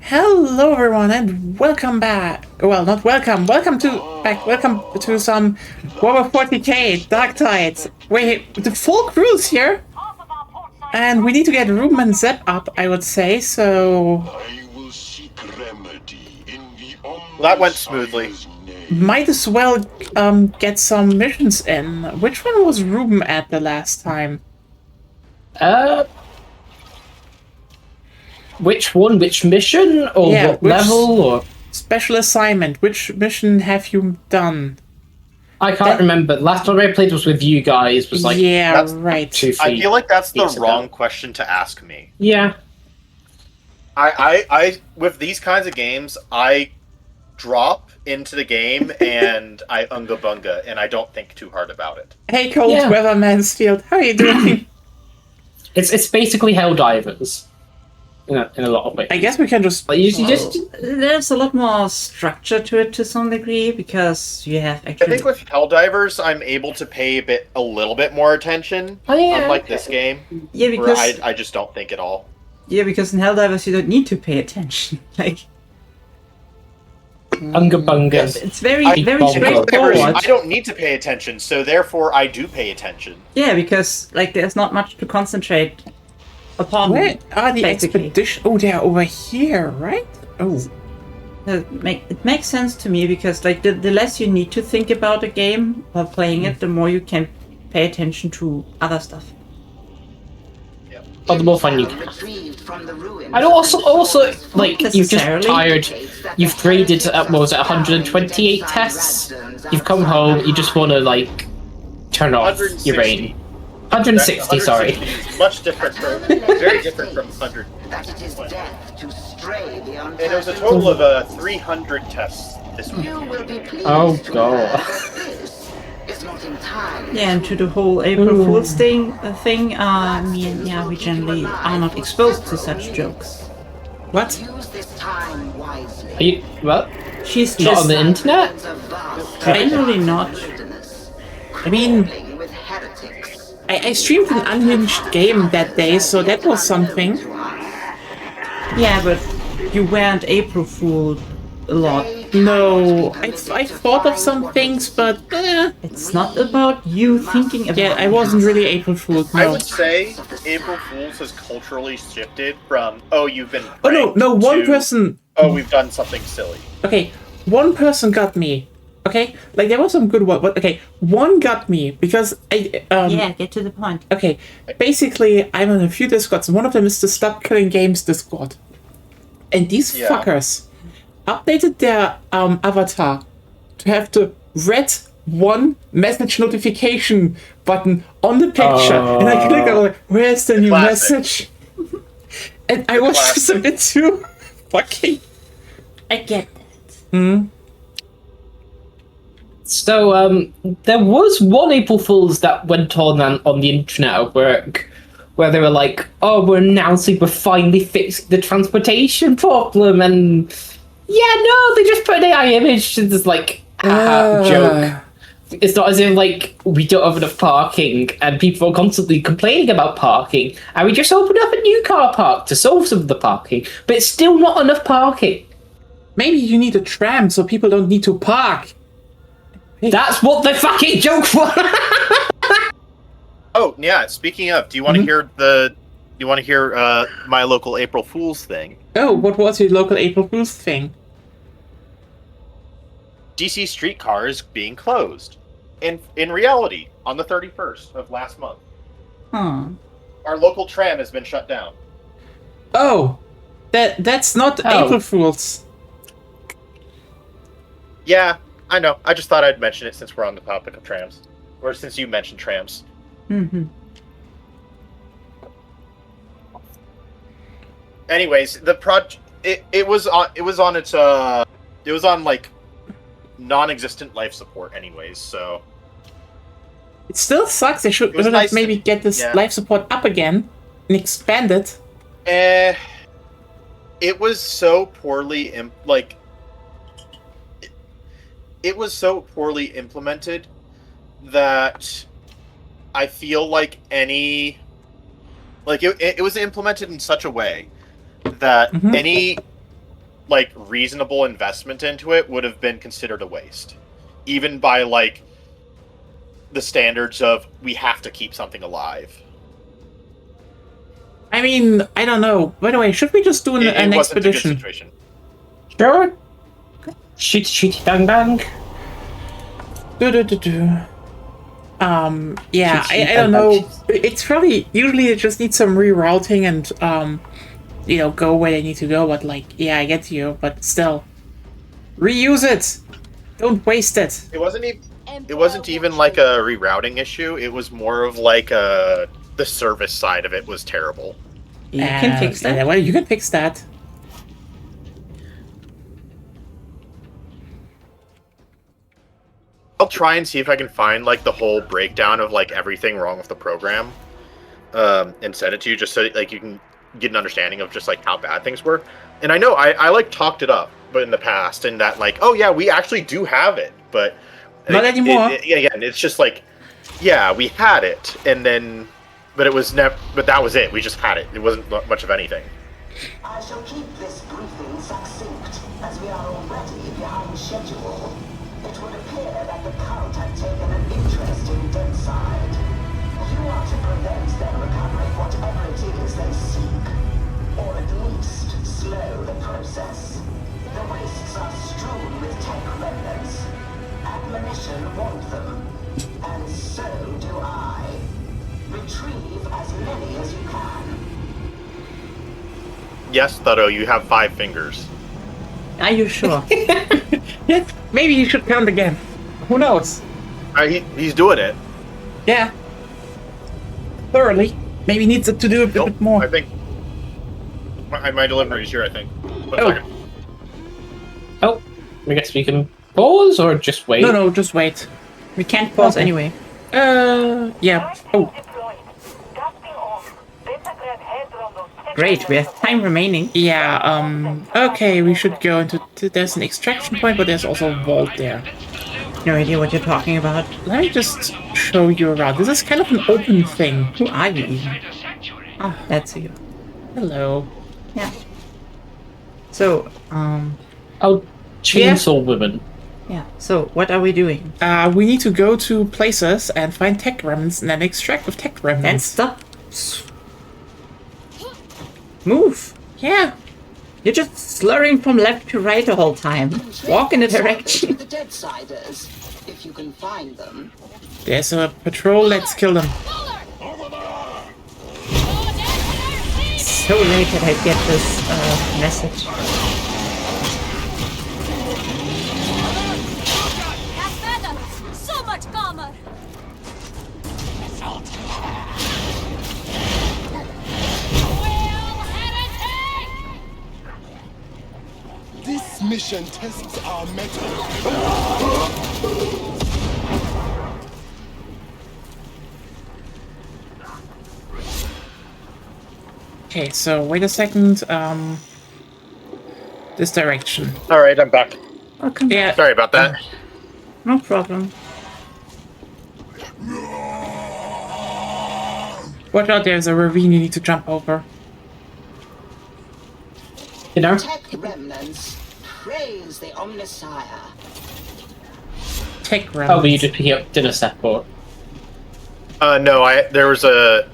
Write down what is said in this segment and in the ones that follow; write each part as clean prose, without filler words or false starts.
Hello everyone and welcome back. Well, not welcome. Welcome to some Warhammer 40k Darktide. Wait, the full crew's here. And we need to get Ruben and Zep up, I would say, so... That went smoothly. Might as well get some missions in. Which one was Ruben at the last time? Which one? Which mission? Or Yeah, what level? Or special assignment. Which mission have you done? I can't remember. Last time I played was with you guys. Was like right. 2 feet. I feel like that's the wrong question to ask me. Yeah. I with these kinds of games, I drop into the game and I unga bunga, and I don't think too hard about it. Hey, Cold Weather Mansfield, how are you doing? It's basically Helldivers. In a lot of ways. I guess we can just... There's a lot more structure to it to some degree, because you have actually... I think with Helldivers, I'm able to pay a little bit more attention, unlike this game, yeah, because where I just don't think at all. Yeah, because in Helldivers you don't need to pay attention. Like... Unga bunga. It's very straightforward. I don't need to pay attention, so therefore I do pay attention. Yeah, because, like, there's not much to concentrate upon. Where are the expedition? Oh, they're over here, right? Oh. It makes sense to me, because, like, the less you need to think about a game while playing it, the more you can pay attention to other stuff. Oh, the more fun you can. And also, like, you've just tired. You've graded at, what was it, 128 tests? You've come home, you just want to, like, turn off your brain. 160, sorry. Is much different from, very different from 100. And it was a total of 300 tests this week. Oh, God. Yeah, and to the whole April Fool's thing, I mean, yeah, we generally are not exposed to such jokes. What? Are you, what? She's not just on the internet? generally not. I mean, I streamed an unhinged game that day, so that was something. Yeah, but you weren't April Fooled a lot. No, I thought of some things, but it's not about you thinking about. Yeah, I wasn't really April Fooled. No. I would say April Fool's has culturally shifted from you've been. Oh no, one person. Oh, we've done something silly. Okay, one person got me. Okay, like there was some good one, but okay, one got me because I. Yeah, get to the point. Okay, basically, I'm on a few Discords, and one of them is the Stop Killing Games Discord, and these fuckers updated their avatar to have the red one message notification button on the picture, and I clicked on like, where's the new message? And I was just a bit too fucking. I get that. So, there was one April Fool's that went on the internet at work, where they were like, "Oh, we're announcing we're finally fixing the transportation problem," and yeah, no, they just put an AI image and this like joke. It's not as if like we don't have enough parking and people are constantly complaining about parking, and we just opened up a new car park to solve some of the parking, but it's still not enough parking. Maybe you need a tram so people don't need to park. That's what the fucking joke was. Oh yeah. Speaking of, do you want to hear my local April Fool's thing? Oh, what was your local April Fool's thing? DC streetcars being closed. In reality, on the 31st of last month. Our local tram has been shut down. Oh, that's not April Fool's. Yeah, I know. I just thought I'd mention it since we're on the topic of trams, or since you mentioned trams. Anyways, the it was on like non-existent life support anyways, so it still sucks. They should nice maybe get this life support up again and expand it. It was so poorly it was so poorly implemented that I feel like it was implemented in such a way that any like reasonable investment into it would have been considered a waste, even by like the standards of we have to keep something alive. I mean, I don't know. By the way, should we just do an Wasn't expedition? a good situation. Sure. Shoot, bang, bang. Yeah, I don't know. It's probably usually it just needs some rerouting and you know, go where they need to go. But like, yeah, I get you. But still, reuse it. Don't waste it. It wasn't even like a rerouting issue. It was more of like the service side of it was terrible. You can fix that. Yeah, well, you can fix that. I'll try and see if I can find like the whole breakdown of like everything wrong with the program, and send it to you just so like you can get an understanding of just like how bad things were. And I know I like talked it up, but in the past, and that like, oh yeah, we actually do have it, but not anymore. Again, it's just like, yeah, we had it, and then, but it was never. But that was it. We just had it. It wasn't much of anything. I shall keep this briefing succinct, as we are already behind schedule. It would appear that the cult have taken an interest in Darktide. You are to prevent them recovering whatever it is they seek, or at least slow the process. The wastes are strewn with tech remnants. Admonition want them, and so do I. Retrieve as many as you can. Yes, Thutto, you have 5 fingers. Are you sure? Yeah, maybe you should count again. Who knows? He's doing it. Yeah. Thoroughly. Maybe needs to do a bit more. I think my delivery is here, I think. Oh, I guess we can pause or just wait? No, just wait. We can't pause anyway. Yeah. Oh. Great, we have time remaining. Yeah, okay, we should go into... There's an extraction point, but there's also a vault there. No idea what you're talking about. Let me just show you around. This is kind of an open thing. Who are you even? Ah, that's you. Hello. Yeah. So, Oh, chainsaw women. yeah, so what are we doing? We need to go to places and find tech remnants and then extract with tech And remnants. stop. Move. Yeah. You're just slurring from left to right the whole time. Walk in a direction. The Darksiders, if you can find them. There's a patrol, let's kill them. So late that I get this message. That's better! So much calmer! This mission tests our mettle. Okay, so wait a second. This direction. All right, I'm back. Welcome. Yeah. Sorry about that. No problem. Watch out, there's a ravine you need to jump over. You know? Tech remnants, praise the Omnissiah. Tech remnants. Oh, but you just pick up dinner support. No, there was a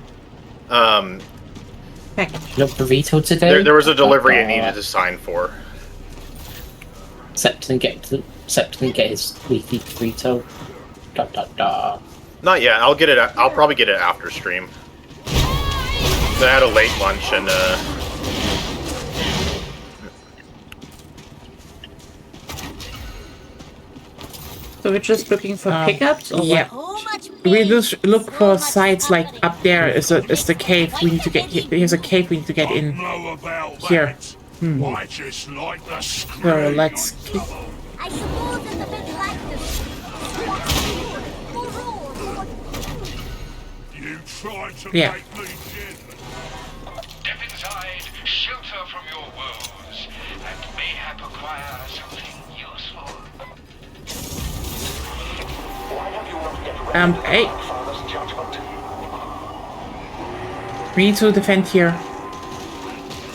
Package. You got burrito today? there was a delivery I needed to sign for. Septon get his leafy burrito. Da da da. Not yet. I'll get it. I'll probably get it after stream. I had a late lunch and So we're just looking for pickups? Or Yeah. what? We just look for sites like up there is the cave we need to get. Here's a cave we need to get in. Here. I just like the So let's keep. I suppose it's a bit like this. You tried to Yeah. make me gin. Step inside, shelter from your woes, and mayhap acquire something useful. Hey. We need to defend here.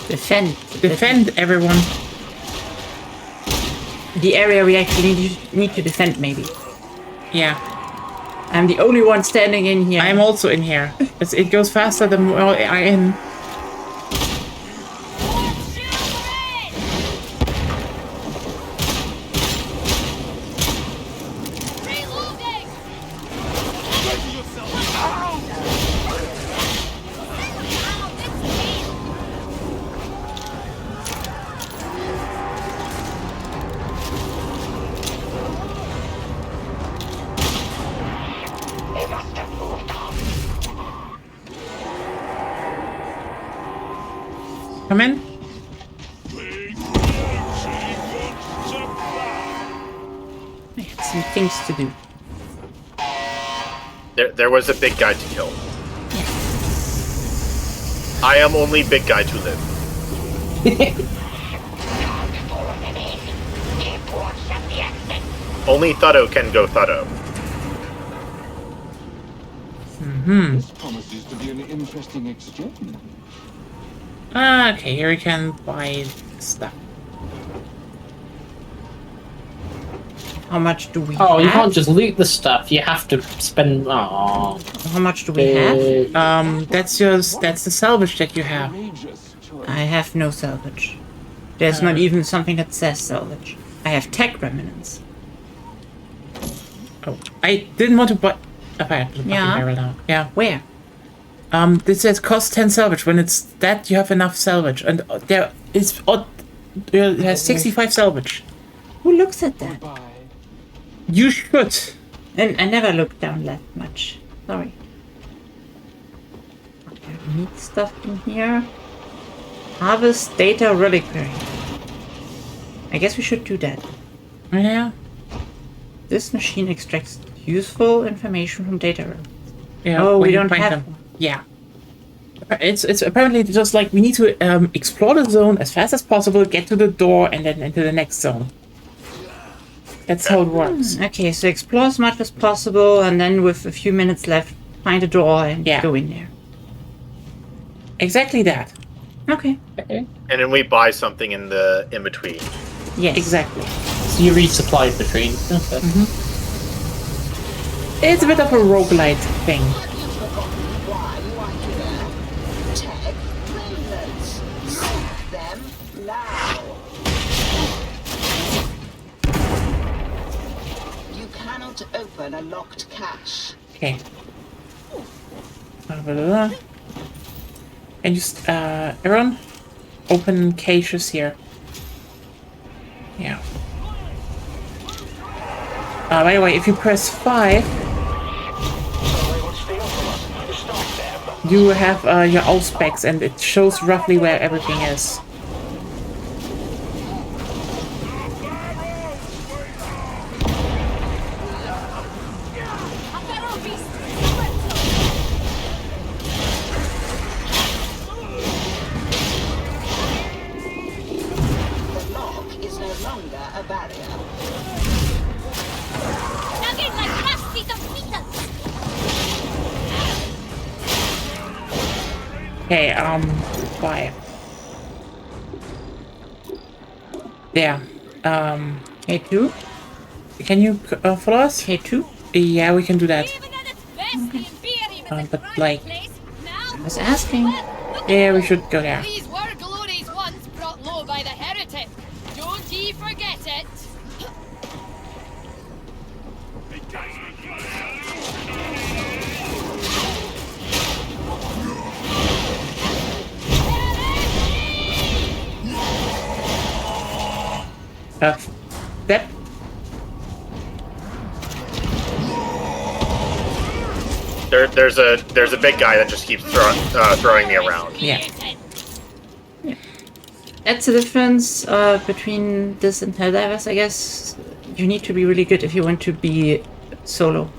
Defend. Defend everyone. the area we actually need to defend, maybe. Yeah. I'm the only one standing in here. I'm also in here. It goes faster the more I'm in. Come in. I have some things to do. There was a big guy to kill. I am only big guy to live. Only Thuddo can go Thuddo. This promises to be an interesting exchange. Okay, here we can buy stuff. How much do we Oh, have? you can't just loot the stuff. You have to spend. Oh, How much do we have? That's the salvage that you have. Courageous choice. I have no salvage. There's not even something that says salvage. I have tech remnants. Oh, I didn't want to buy. Okay, I have to buy Yeah. the barrel now. Yeah. Where? This says cost 10 salvage. When it's that, you have enough salvage, and there is it has 65 salvage. Who looks at that? Bye. You should. And I never looked down that much. Sorry. Okay, meat stuff in here. Harvest data reliquary. I guess we should do that. Yeah. This machine extracts useful information from data. Yeah. Oh, when we you don't find have them. one. Yeah. It's apparently just like we need to explore the zone as fast as possible, get to the door, and then into the next zone. That's how it works. Okay, so explore as much as possible, and then with a few minutes left, find a door and go in there. Exactly that. Okay. okay. And then we buy something in between. Yes. Exactly. So you resupply between. Okay. It's a bit of a roguelite thing. Why you are here? Tech remnants. Seek them now. You cannot open a locked cache. Okay. And just Aaron, open caches here. Yeah. By the way, if you press 5, you have your all specs, and it shows roughly where everything is. The lock is no longer a barrier. Nugging like rusty tomatoes. Okay, bye. There. K2? Can you follow us? K2? Yeah, we can do that. Even at its best, the Imperium is a But, prime like- place. Now, I was asking. Yeah, we should go there. these were glories once brought low by the heretic. Don't ye forget it. That. There's a big guy that just keeps throwing me around. Yeah. That's the difference between this and Helldivers, I guess. You need to be really good if you want to be solo.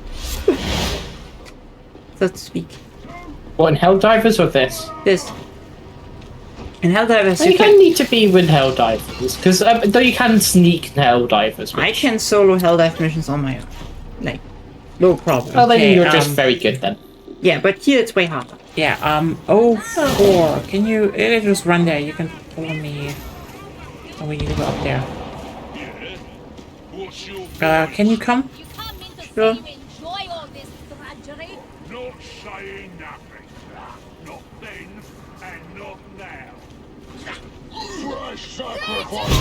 So to speak. What, in Helldivers or this? This. In Helldivers, You you can can. need to be with Helldivers, because though you can sneak in Helldivers. I can solo Helldive missions on my own. Like, no problem. Well, then Okay, you're just very good then. Yeah, but here it's way harder. Yeah, 04. Can you just run there? You can follow me. Oh, we need to go up there. Can you come? You come into Sure. say you enjoy all this drudgery. Not saying nothing. Not then and not now. Fresh sacrifice!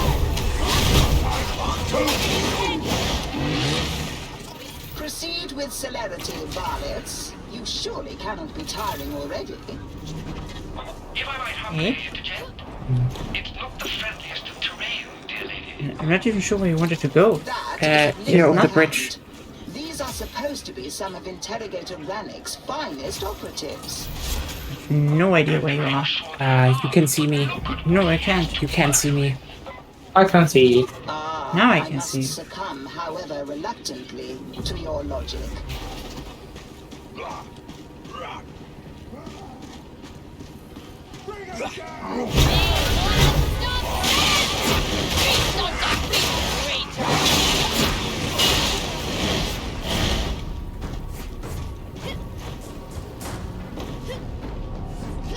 Proceed with celerity, varlets. You surely cannot be tiring already. If I might humbly interject, it's not the friendliest of terrain, dear lady. I'm not even sure where you wanted to go. That Here over the not bridge. happened. These are supposed to be some of Interrogator Rannick's finest operatives. No idea where you are. You can see me. No, I can't. You can't see me. I can't see you. Now I can must see. succumb, however reluctantly, to your logic.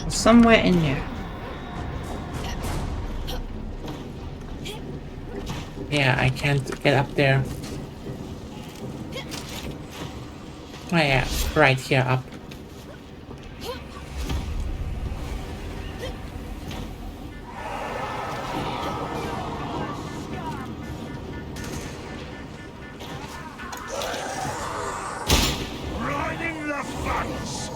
Somewhere in there. Yeah, I can't get up there. Oh yeah, right here up. Riding the fence!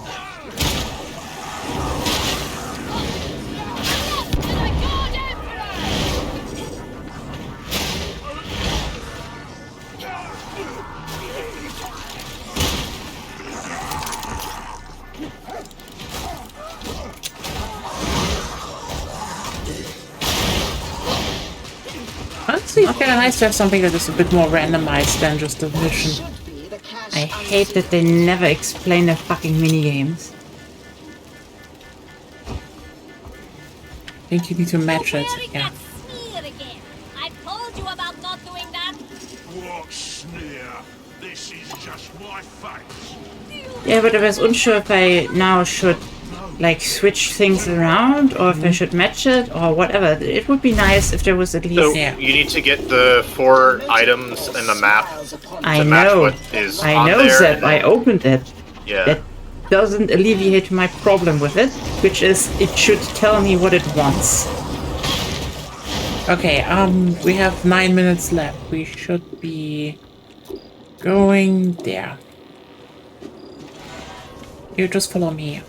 Honestly, it's kind of nice to have something that is a bit more randomized than just a mission. Should be the cache I hate that they never explain their fucking minigames. I think you need to match it. Wearing Yeah. that smear again. I told you about not doing that. What sneer? This is just my face. Yeah, but I was unsure if I now should like switch things around or if I should match it or whatever. It would be nice if there was at So least. Yeah. you need to get the 4 items in the map I to match know. what is I on know, there. Zeb. and I then- opened it. Yeah. That doesn't alleviate my problem with it, which is it should tell me what it wants. Okay, we have 9 minutes left. We should be going there. You just follow me.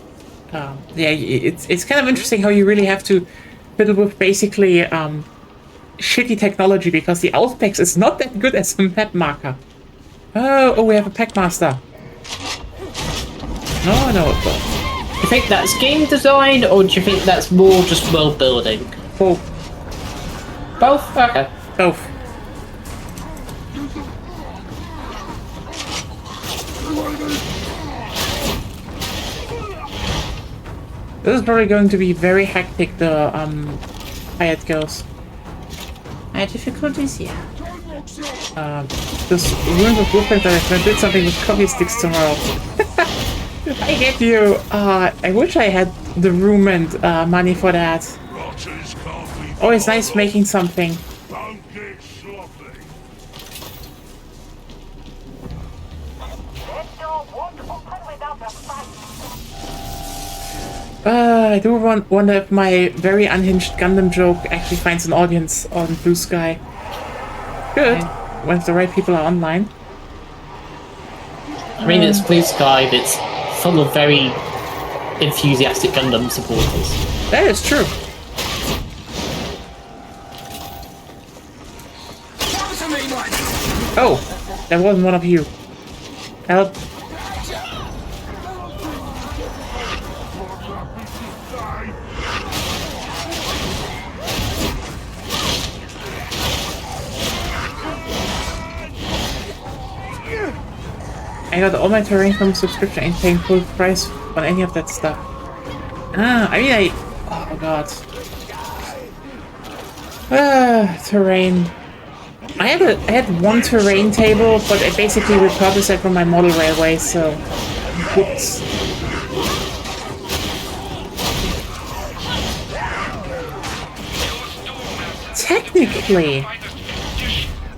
Yeah, it's kind of interesting how you really have to fiddle with basically shitty technology because the Outbacks is not that good as a map marker. Oh, we have a Packmaster. No. Do you think that's game design, or do you think that's more just world building? Both. Both? Okay. Both. This is probably going to be very hectic, the how it goes. My difficulties, yeah. This ruined the blueprint that I did something with coffee sticks tomorrow. I get you. I wish I had the room and money for that. Rotters can't be Always nice making something. Don't get sloppy. I do wonder if my very unhinged Gundam joke actually finds an audience on Blue Sky. Good. When the right people are online. I mean, it's Blue Sky, it's full of very enthusiastic Gundam supporters. That is true. Oh, that wasn't one of you. Help. I got all my terrain from subscription and paying full price on any of that stuff. Oh god. Terrain. I had one terrain table, but I basically repurposed it from my model railway, so whoops. Technically,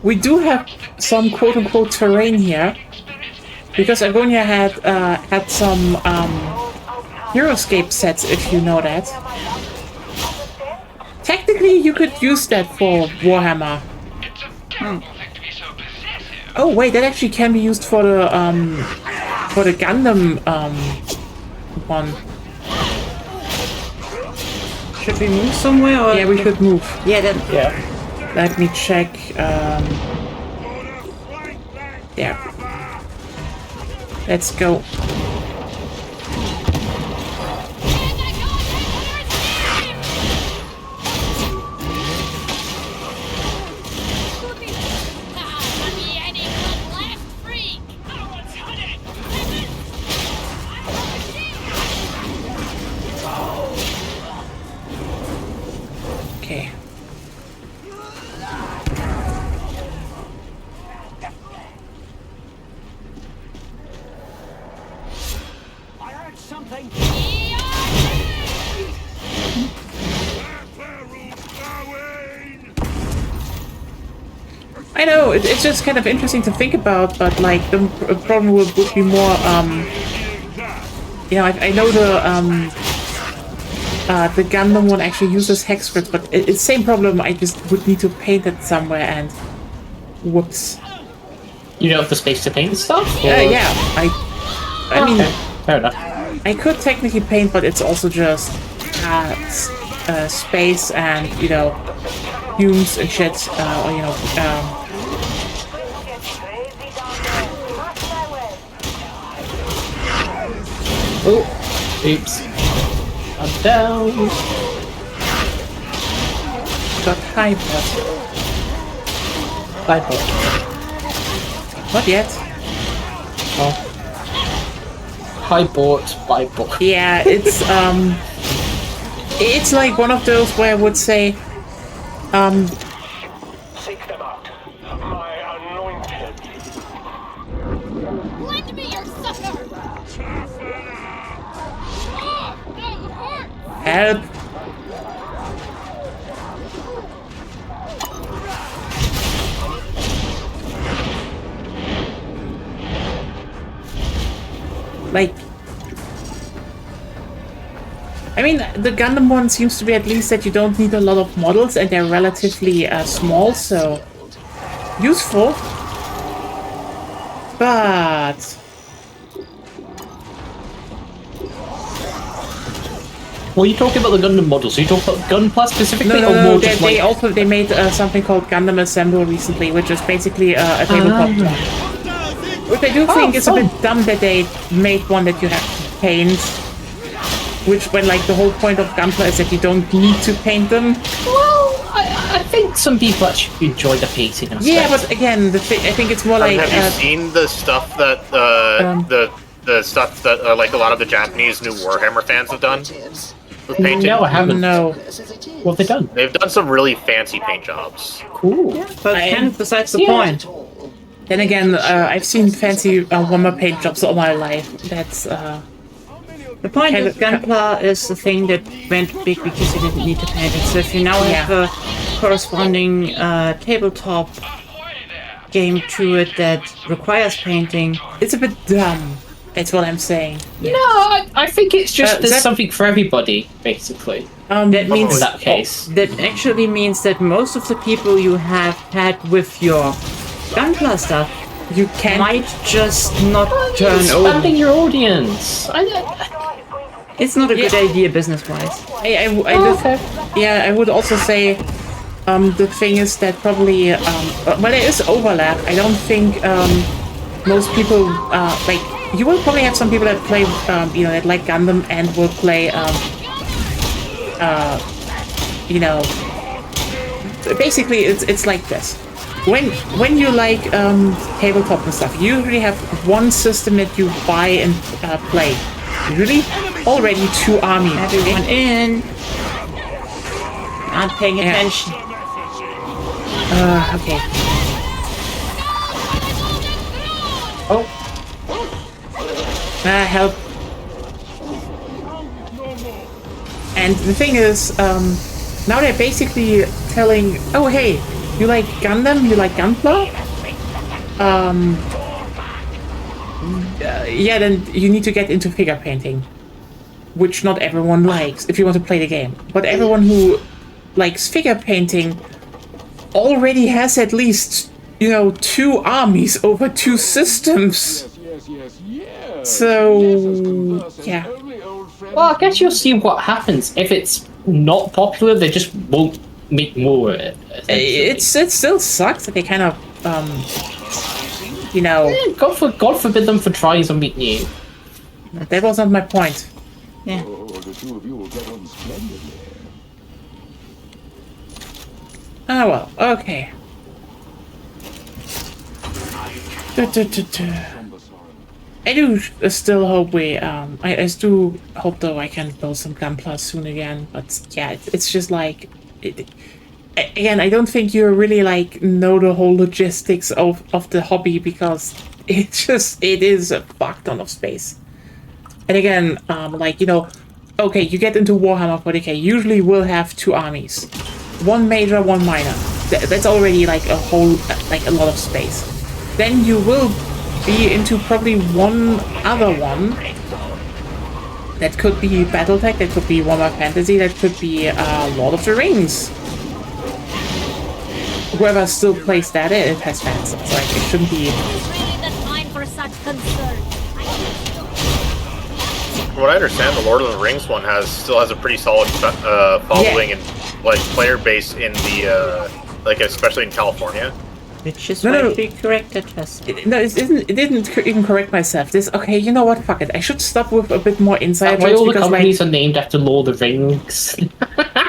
we do have some quote-unquote terrain here, because Agonia had some Heroescape sets, if you know that. Technically, you could use that for Warhammer. Oh wait, that actually can be used for the Gundam one. Should we move somewhere? Or Yeah, we could move. Yeah, then. Yeah. Let me check. There. Let's go. Okay. I heard something. I know, it's just kind of interesting to think about, but like the problem would be more, you know, I know the Gundam one actually uses hex grids, but it's the same problem. I just would need to paint it somewhere, and whoops. You don't have the space to paint stuff? Yeah, I mean, fair enough. I could technically paint, but it's also just space and, you know, fumes and shit, or, you know, Oh, oops. I'm down. got hyper. Hyper. Not yet. Oh. High bought, buy book. Yeah, it's like one of those where I would say, Seek them out. My anointed. Lend me your sucker! Oh, that hurt! help. Like, I mean, the Gundam one seems to be at least that you don't need a lot of models and they're relatively small, so useful. But Well, you talking about the Gundam models? Are you talking about Gunpla specifically, no, or more they, just they like? also they made something called Gundam Assemble recently, which is basically a tabletop top. Which I do think is a bit dumb that they made one that you have to paint. Which, when like the whole point of Gunpla is that you don't need to paint them. Well, I think some people actually enjoy the painting aspect. Yeah, but again, I think it's more like. Have you seen the stuff that the stuff that like a lot of the Japanese new Warhammer fans have done with painting? No, I haven't. No. What have they done? They've done some really fancy paint jobs. Cool. But again, besides the point. Then again, I've seen fancy Warhammer paint jobs all my life. That's The point kind with of- Gunpla is the thing that went big because you didn't need to paint it. So if you now have a corresponding tabletop game to it that requires painting, it's a bit dumb. That's what I'm saying. No, I think it's just there's that- something for everybody, basically. that means In that case. that actually means that most of the people you have had with your Gunpla stuff You can't. might just not turn Expanding over. your audience. It's not a good idea business-wise. I would also say the thing is that probably well, there is overlap. I don't think most people like you will probably have some people that play you know, that like Gundam and will play you know, basically it's like this. When you like tabletop and stuff, you usually have one system that you buy and play. Usually already 2 armies. Everyone in. Not paying attention. Okay. Oh, Help. And the thing is, now they're basically telling, oh hey, you like Gundam, you like Gunpla? yeah, then you need to get into figure painting, which not everyone likes if you want to play the game. But everyone who likes figure painting already has at least, 2 armies over 2 systems. So, yeah. Well, I guess you'll see what happens. If it's not popular, they just won't make more of it. It still sucks that they kind of, God forbid them for trying something new. That was not my point. Yeah. The two of you will get on splendidly. Ah, well, okay. I do still hope I do hope though I can build some Gunpla soon again, but yeah, it's just like, again, I don't think you really know the whole logistics of the hobby, because it is a fuck ton of space. And again, okay, you get into Warhammer 40k, usually we'll have 2 armies. 1 major, 1 minor. That's already a lot of space. Then you will be into probably one other one. That could be Battletech, that could be Warhammer Fantasy, that could be Lord of the Rings. Whoever still plays that, it has fans. It's it shouldn't be. From what I understand, the Lord of the Rings one still has a pretty solid following and player base in the especially in California. Which is why we corrected us. It didn't even correct myself. Okay, you know what? Fuck it. I should stop with a bit more insight. Why all the companies are named after Lord of the Rings?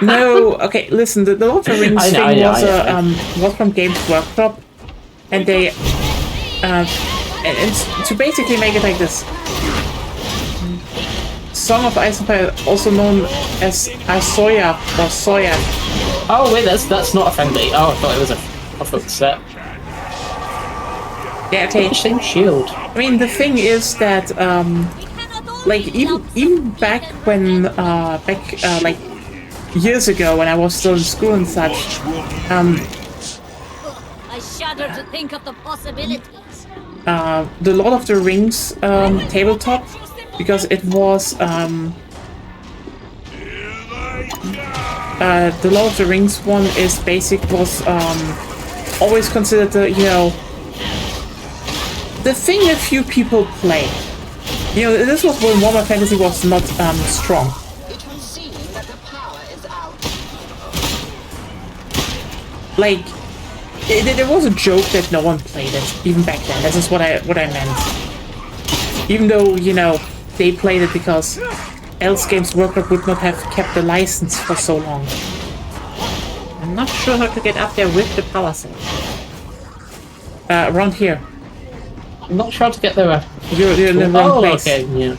No, okay, listen. The Lord of the Rings thing was from Games Workshop, and they and to basically make it like this. Song of Ice and Fire, also known as Asoya or Soya. Oh wait, that's not a friendly. Oh, I thought it was a set. Yeah, okay. Same shield. I mean, the thing is that even back when years ago when I was still in school and such, I shudder to think of the possibilities. the Lord of the Rings tabletop, because it was the Lord of the Rings one was always considered the thing a few people play. This was when Warhammer Fantasy was not strong. It would seem that the power is out. There was a joke that no one played it even back then. This is what I meant. Even though they played it because else Games Workshop would not have kept the license for so long. I'm not sure how to get up there with the power set. Around here. I'm not sure how to get there. You're in the wrong place. Okay, yeah.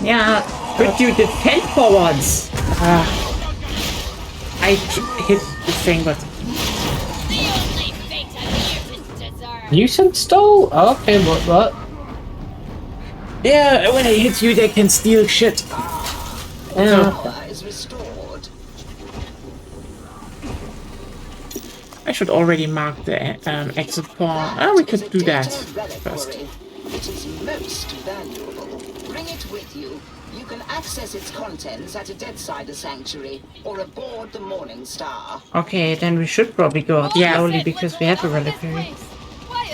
Yeah, but you defend for once. I hit the thing, but The only fate a mutant deserves. Nuisance stole? Oh, okay, what? yeah, when I hit you, they can steal shit. Power is restored. I should already mark the exit point. We could do that first. It is most valuable. Bring it with you. You can access its contents at a Deadsider sanctuary or aboard the Morning Star. Okay, then we should probably go out slowly because we have a reliquary.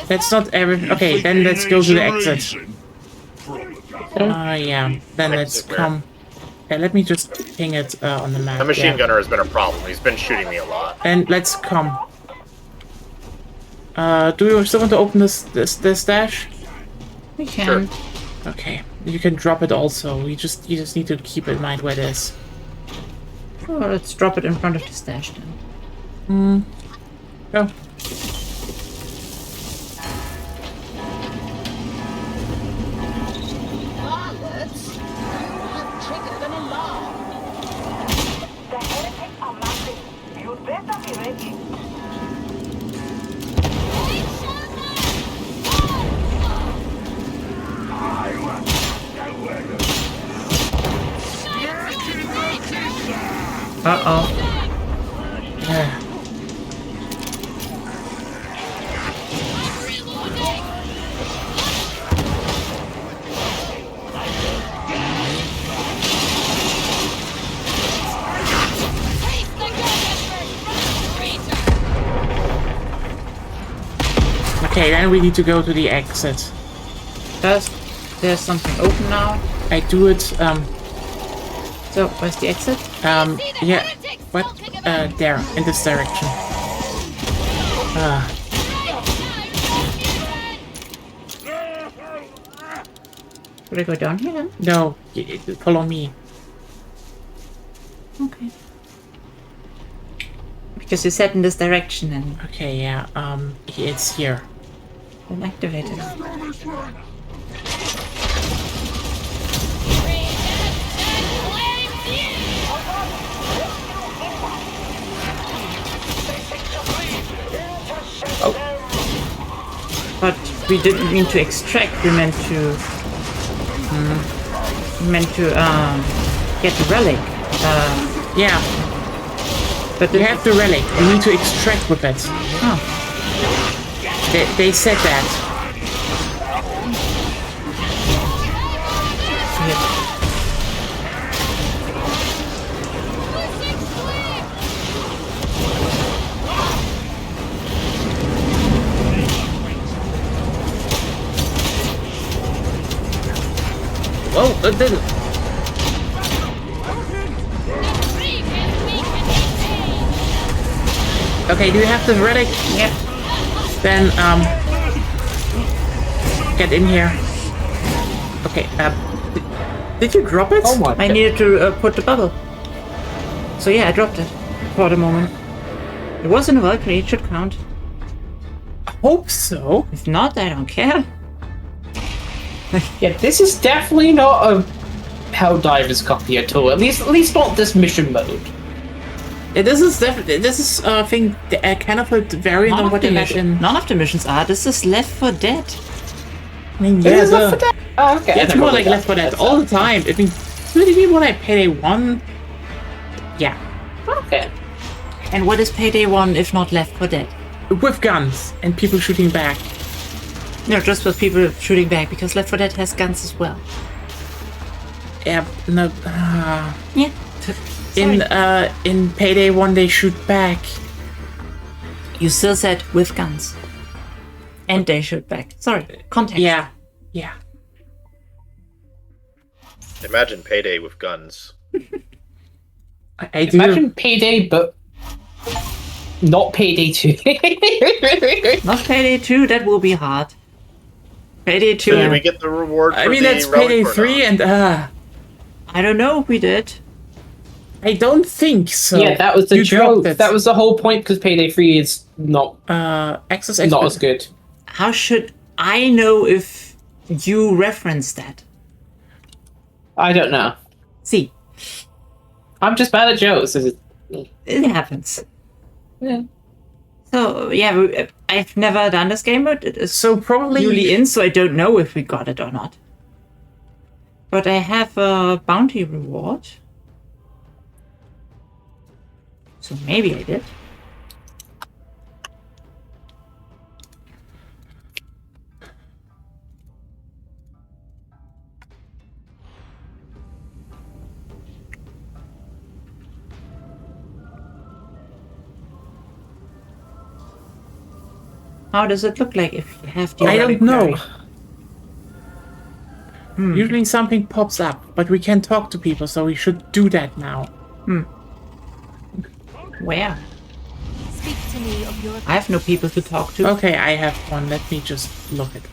That's not every. Okay, then let's go to the exit. Yeah. Then let's come. Let me just ping it on the map. The machine gunner has been a problem. He's been shooting me a lot. And let's come. Do you still want to open this stash? We can. Sure. Okay, you can drop it also. You just need to keep in mind where it is. Oh, let's drop it in front of the stash then. Go. Varlets, you have triggered an alarm. The heretics are massive. You'd better be ready. Uh-oh. Okay, then we need to go to the exit. There's something open now. I do it, So, where's the exit? yeah, what? There, in this direction. Should I go down here then? No, follow me. Okay. Because you said in this direction and Okay, yeah, it's here. then activate it. But we didn't mean to extract, we meant to get the relic. Yeah, But we have the relic. We need to extract with it. Oh. They said that. Oh, okay, do you have the relic? Yeah. Then, get in here. Okay, did you drop it? Oh my I god. needed to put the bubble. So yeah, I dropped it for the moment. It was in a Valkyrie, it should count. Hope so. If not, I don't care. Yeah, this is definitely not a Helldivers copy at all. At least not this mission mode. This is definitely I think kind of a variant None on what they had in. None of the missions are. This is Left 4 Dead. I mean, This yeah, is Left 4 Dead. Oh, okay. it's more like Left 4 Dead all the time. I mean, it's really more like Payday 1. Yeah, Okay. And what is Payday 1 if not Left 4 Dead? with guns and people shooting back. No, just with people shooting back, because Left 4 Dead has guns as well. Yeah, no. Yeah. In Payday 1 they shoot back. You still said with guns. And they shoot back. Sorry, context. Yeah, yeah. Imagine Payday with guns. I do. Imagine Payday, but not Payday 2. Not Payday 2, that will be hard. Payday 2. So did we get the reward for I mean, the that's relic Payday or 3 not? and I don't know if we did. I don't think so. Yeah, that was the You joke. dropped it. That was the whole point, because Payday 3 is not Access not Expert. as good. How should I know if you referenced that? I don't know. See, I'm just bad at jokes. it happens. Yeah. So, yeah, I've never done this game, but it is So probably newly in, so I don't know if we got it or not. But I have a bounty reward. So maybe I did. How does it look like if you have the I don't know. Hmm. Usually something pops up, but we can talk to people, so we should do that now. Where? Speak to me of your I have no people to talk to. Okay, I have one. Let me just look it up.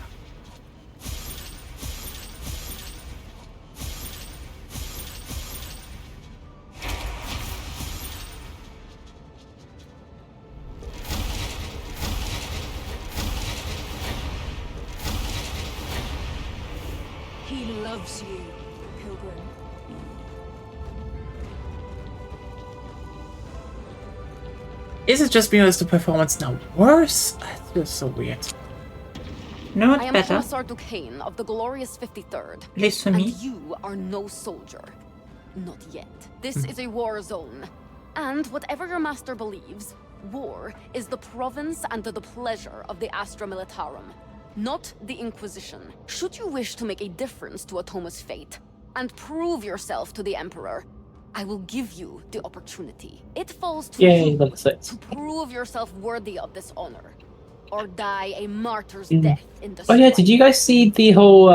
He loves you, Pilgrim. Is it just because the performance now worse? That feels so weird. No, I it's am better. Commissar Duquesne of the glorious 53rd. At least for And me. you are no soldier. Not yet. This is a war zone. And whatever your master believes, war is the province and the pleasure of the Astra Militarum, not the Inquisition. Should you wish to make a difference to Atoma's fate and prove yourself to the Emperor, I will give you the opportunity. It falls to Yay, you level 6. to prove yourself worthy of this honor. or die a martyr's death in the Oh yeah, did you guys see the whole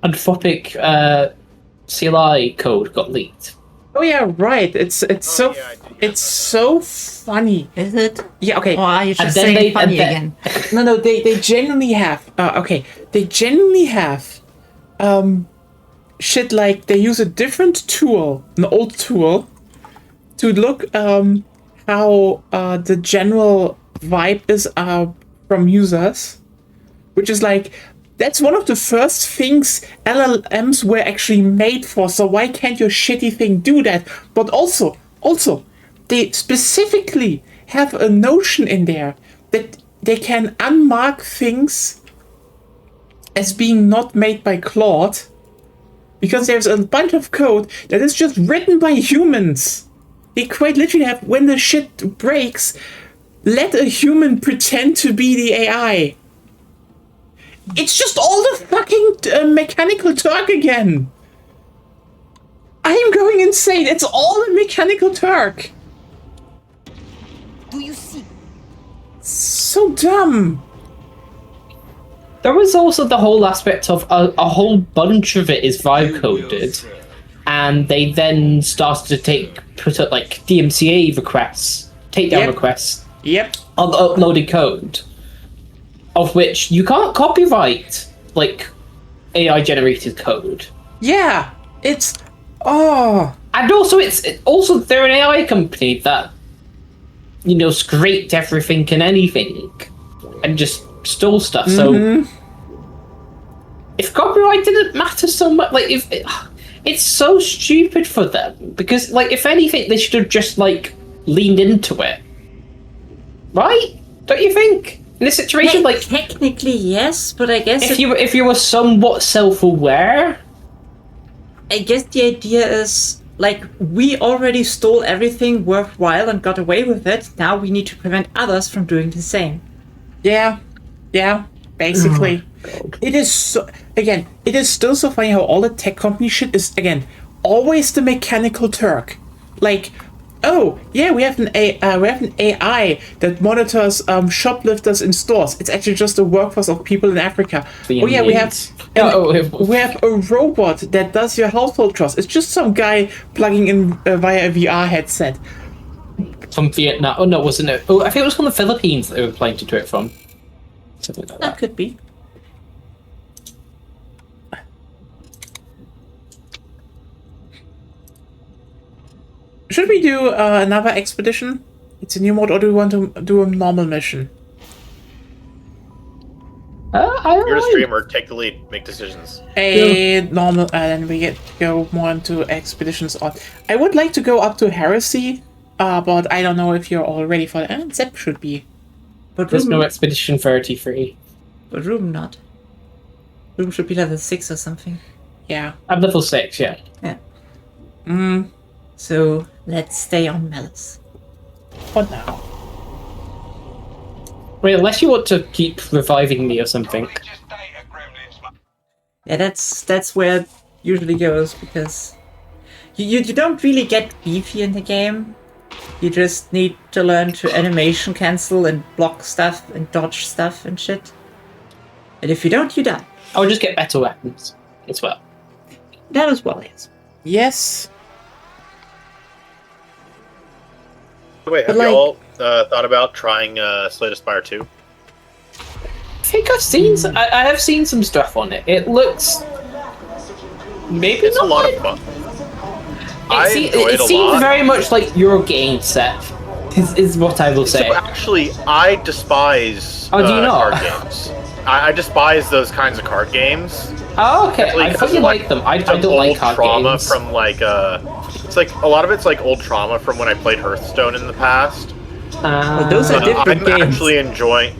Anthropic CLI code got leaked? Oh yeah, right. It's so yeah, I did get it's so funny. Is it? Yeah. Okay. Or are you just then saying they- funny and then- again? No, they genuinely have. Okay, they genuinely have. Shit like they use a different tool, an old tool, to look how the general vibe is from users, which is like that's one of the first things LLMs were actually made for. So why can't your shitty thing do that? But also they specifically have a notion in there that they can unmark things as being not made by Claude because there's a bunch of code that is just written by humans. They quite literally have, when the shit breaks, let a human pretend to be the AI. It's just all the fucking Mechanical Turk again. I am going insane. It's all a Mechanical Turk. Do you see? So dumb. There was also the whole aspect of a whole bunch of it is vibe coded, and they then started to put up like DMCA requests, takedown Yep. requests Yep. on the uploaded code, of which you can't copyright like AI generated code. Yeah. It's... Oh. And also, also they're an AI company that, you know, scraped everything and anything, and just stole stuff. So, if copyright didn't matter so much, like it's so stupid for them because, like, if anything, they should have just like leaned into it, right? Don't you think? In this situation, like, Technically, yes, but I guess if you were somewhat self-aware. I guess the idea is, like, we already stole everything worthwhile and got away with it. Now we need to prevent others from doing the same. Yeah. Yeah. Basically. It is so... Again, it is still so funny how all the tech company shit is, again, always the Mechanical Turk. Like, oh, yeah, we have an AI that monitors shoplifters in stores. It's actually just a workforce of people in Africa. Oh yeah, we have a robot that does your household chores. It's just some guy plugging in via a VR headset. From Vietnam. Oh no, wasn't it? Oh, I think it was from the Philippines that they were planning to do it from. Something like That that. could be. Should we do another expedition? It's a new mode, or do we want to do a normal mission? I don't You're a know. streamer. Take the lead. Make decisions. A normal, then we get go more into expeditions. On, I would like to go up to Heresy, but I don't know if you're all ready for that. And Zep should be. But There's room, no Expedition 33. but room not. Room should be level 6 or something. Yeah. I'm level 6, yeah. Yeah. So let's stay on Malice. For now. Wait, unless you want to keep reviving me or something. Religious data gremlins, mate. Yeah, that's where it usually goes because you don't really get beefy in the game. You just need to learn to animation cancel and block stuff and dodge stuff and shit. And if you don't, you die. I'll just get better weapons as well. That as well, yes. Yes. Wait, have But, you like- all thought about trying Slay the Spire 2? I think I've seen I have seen some stuff on it. It looks maybe It's a not lot like- of fun. I enjoy it it a seems lot. very much like your game set. Is what I will say. So actually, I despise Oh, do you not? card games. I despise those kinds of card games. Oh, okay. Like, I thought it's you like liked them. I some don't like old card trauma games. from like it's like a lot of it's like old trauma from when I played Hearthstone in the past. Well, those are But different I'm games. actually enjoying.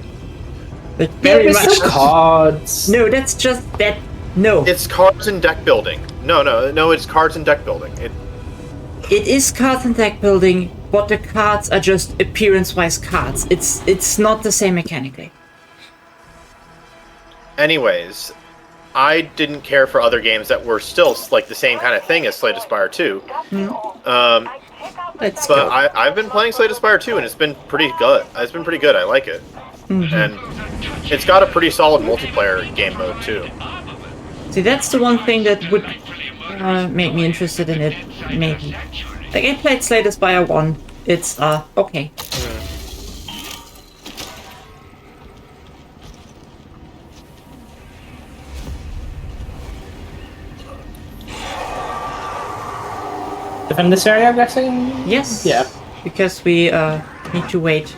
Like, Yeah, very it's much. just cards. No, that's just that. No, It's cards and deck building. No, it's cards and deck building. it is cards and deck building, but the cards are just appearance-wise cards. It's not the same mechanically. Anyways, I didn't care for other games that were still like the same kind of thing as Slay the Spire 2. Let's But go. I've been playing Slay the Spire 2 and it's been pretty good. It's been pretty good. I like it. and it's got a pretty solid multiplayer game mode too. See, that's the one thing that would make me interested in it, maybe. Like, I played Slay the Spire 1. It's, okay. Defend this area, I'm guessing? Yes. Yeah. Because we, need to wait.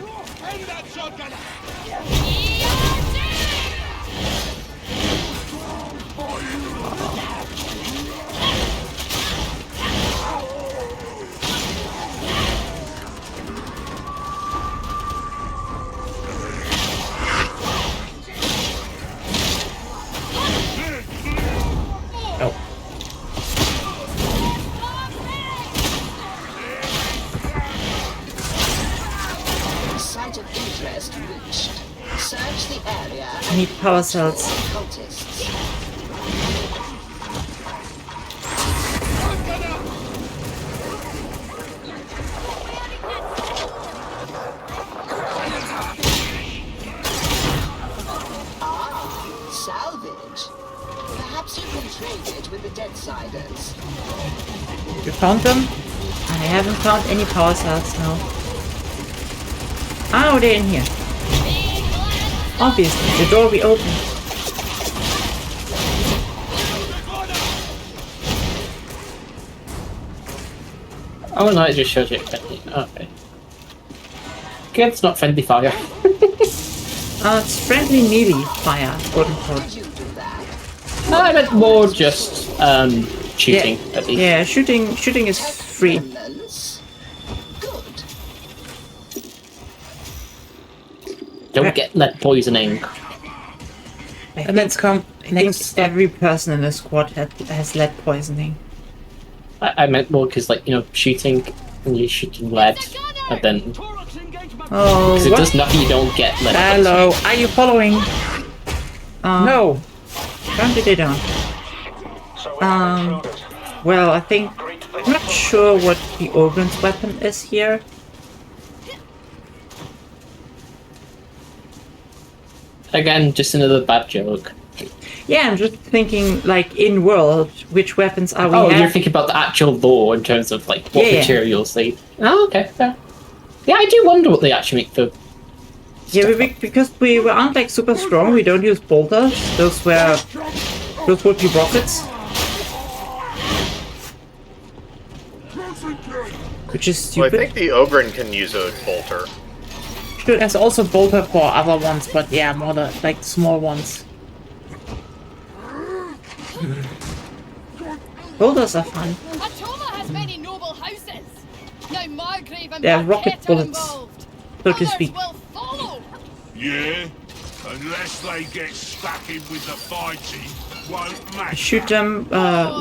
Site of interest reached. Search the area. I need power cells. Cultists. Salvage. Perhaps you can trade it with the Deadsiders. You found them? I haven't found any power cells, no. Oh, they're in here. Obviously, the door we opened. Oh no, it just shows you friendly. Okay. Okay, it's not friendly fire. It's friendly melee fire, quote unquote. No, I meant more just shooting at least. Yeah, shooting is free. Don't get lead poisoning. And let's come. I think every person in the squad has lead poisoning. I meant more because, like, you know, shooting and you're shooting lead, and then Oh, because it does nothing, you don't get lead. Hello, are you following? No. Apparently they don't. Well, I think I'm not sure what the Ogren's weapon is here. Again, just another bad joke. Yeah, I'm just thinking, like, in world, which weapons are we having? You're thinking about the actual lore in terms of, like, what Yeah. materials they... Oh, okay, fair. Yeah, I do wonder what they actually make for... Yeah, because we aren't, like, super strong, we don't use bolters. Those would be rockets. Which is Well, I stupid. think the Ogren can use a bolter. Sure, there's also bolter for other ones, but yeah, more like small ones. Bolters are fun. Atoma has many noble houses. Now Margrave and They're rocket Marquette are bullets, involved. so to Others speak. will follow. Yeah? Unless they get stuck in with the fighting, won't matter. Shoot them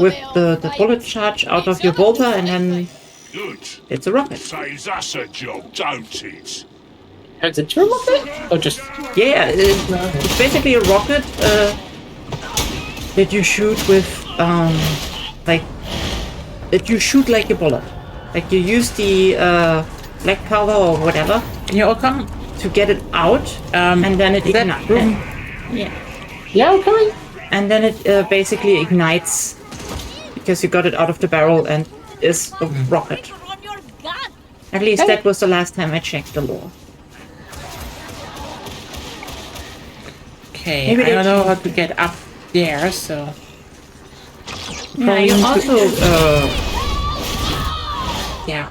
with the bullet charge out of your bolter, and then Good. it's a rocket. Saves us a job, don't it? Is it a rocket? Or just... Yeah, it's basically a rocket that you shoot with, like, that you shoot like a bullet. Like, you use the black powder or whatever Can you all come? to get it out, and then it ignites. Yeah. Yeah, I'm coming. And then it basically ignites because you got it out of the barrel and is a rocket. At least that was the last time I checked the lore. Okay, Maybe I they don't know how to get up there, so... Yeah, you also, Yeah.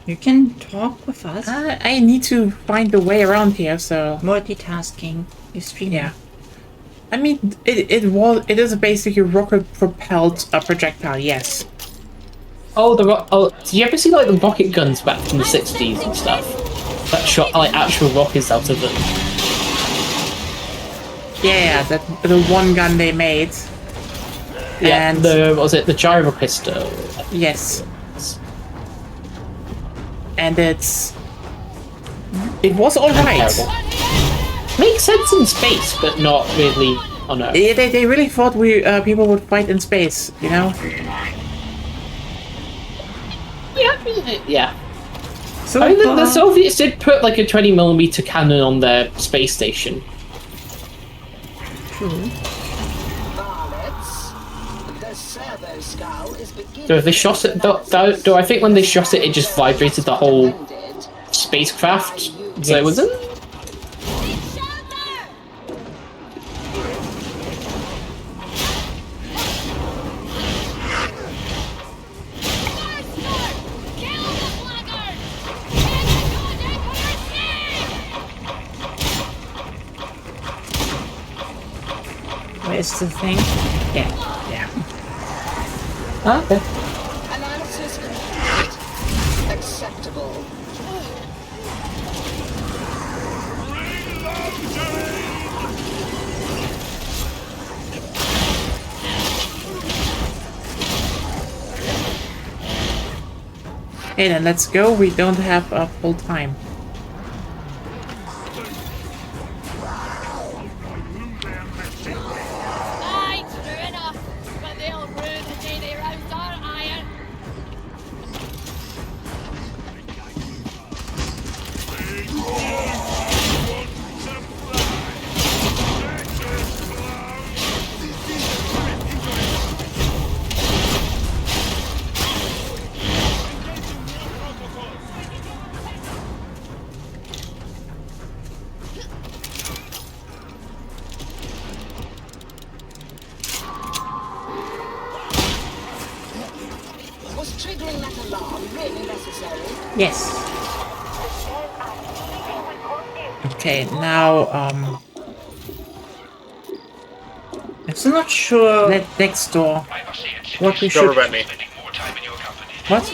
you can talk with us. I need to find the way around here, so... Multitasking. You stream. Yeah. I mean, it is basically rocket-propelled projectile, yes. Oh, did you ever see, like, the rocket guns back from the 60s and stuff? That shot, like, actual rockets out of them. Yeah, the one gun they made. Yeah, And the gyro pistol? yes. And it was alright. Makes sense in space, but not really on Earth. Yeah, they really thought people would fight in space, you know? Yeah. So I mean, the far- Soviets did put like a 20mm cannon on their space station. True. Varlets, the servo skull is beginning. So if they shot it, though, I think when they shot it, it just vibrated the whole spacecraft. So it wasn't. Where's the thing? Yeah. Ah, okay. Analysis complete. Acceptable. Okay, then let's go. We don't have a full time. Was triggering that alarm really necessary? Yes. Okay, now I'm not sure. next door. I must say it's What we Go should prevent me. spending more time in your company. what?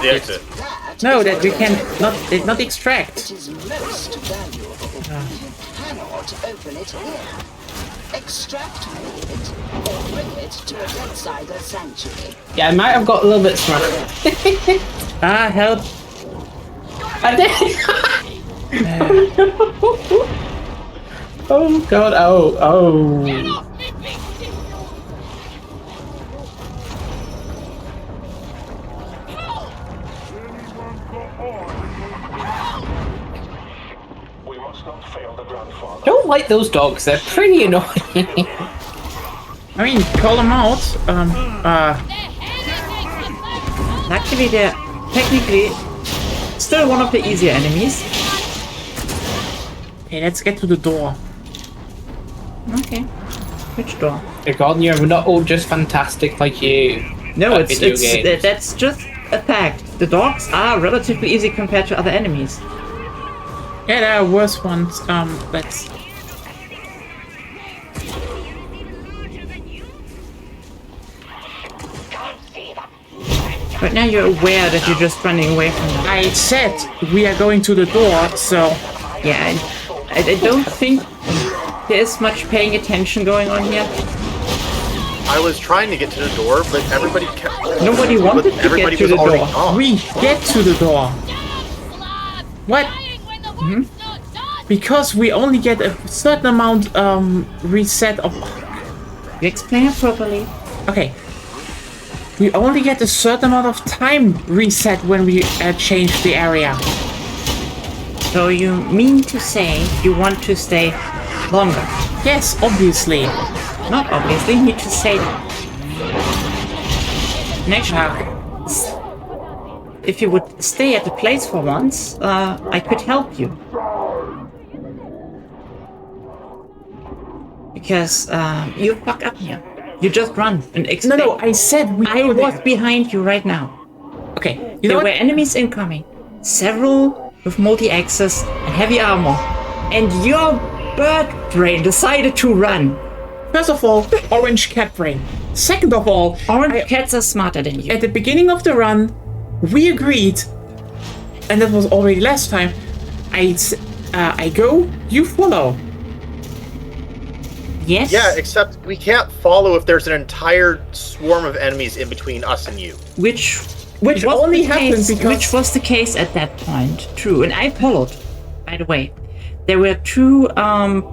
The exit. No, that we can not extract. It is most valuable. You cannot open it here. Extract it or bring it to a Darksider sanctuary. Yeah, I might have got a little bit smart. Ah, help! I did. Oh god! Oh. We must not fail the grandfather. Don't like those dogs. They're pretty annoying. I mean, call them out. Luckily, they're technically still one of the easier enemies. Okay, let's get to the door. Okay. Which door? God, we're not all just fantastic like you. No, at video games. that's just a fact. The dogs are relatively easy compared to other enemies. Yeah, there are worse ones. Let's. But now you're aware that you're just running away from them. I said we are going to the door, so Yeah, I don't think there is much paying attention going on here. I was trying to get to the door, but everybody kept. Nobody wanted to Everybody get to was the already door. gone. we get to the door. What? Because we only get a certain amount reset of. You explain it properly. Okay. We only get a certain amount of time reset when we change the area. So you mean to say you want to stay longer? Yes, obviously. Not obviously, you need to say next time. If you would stay at the place for once, I could help you. Because you fuck up here. You just run and expect. No, I said we. I was behind you right now. Okay. You know There what? were enemies incoming. Several with multi-axis and heavy armor. And your bird brain decided to run. First of all, orange cat brain. Second of all, Orange cats are smarter than you. at the beginning of the run, we agreed, and that was already last time. I go, you follow. Yes? Yeah, except we can't follow if there's an entire swarm of enemies in between us and you. Which Which was only the happened case, because which was the case at that point. True, and I followed. By the way, there were two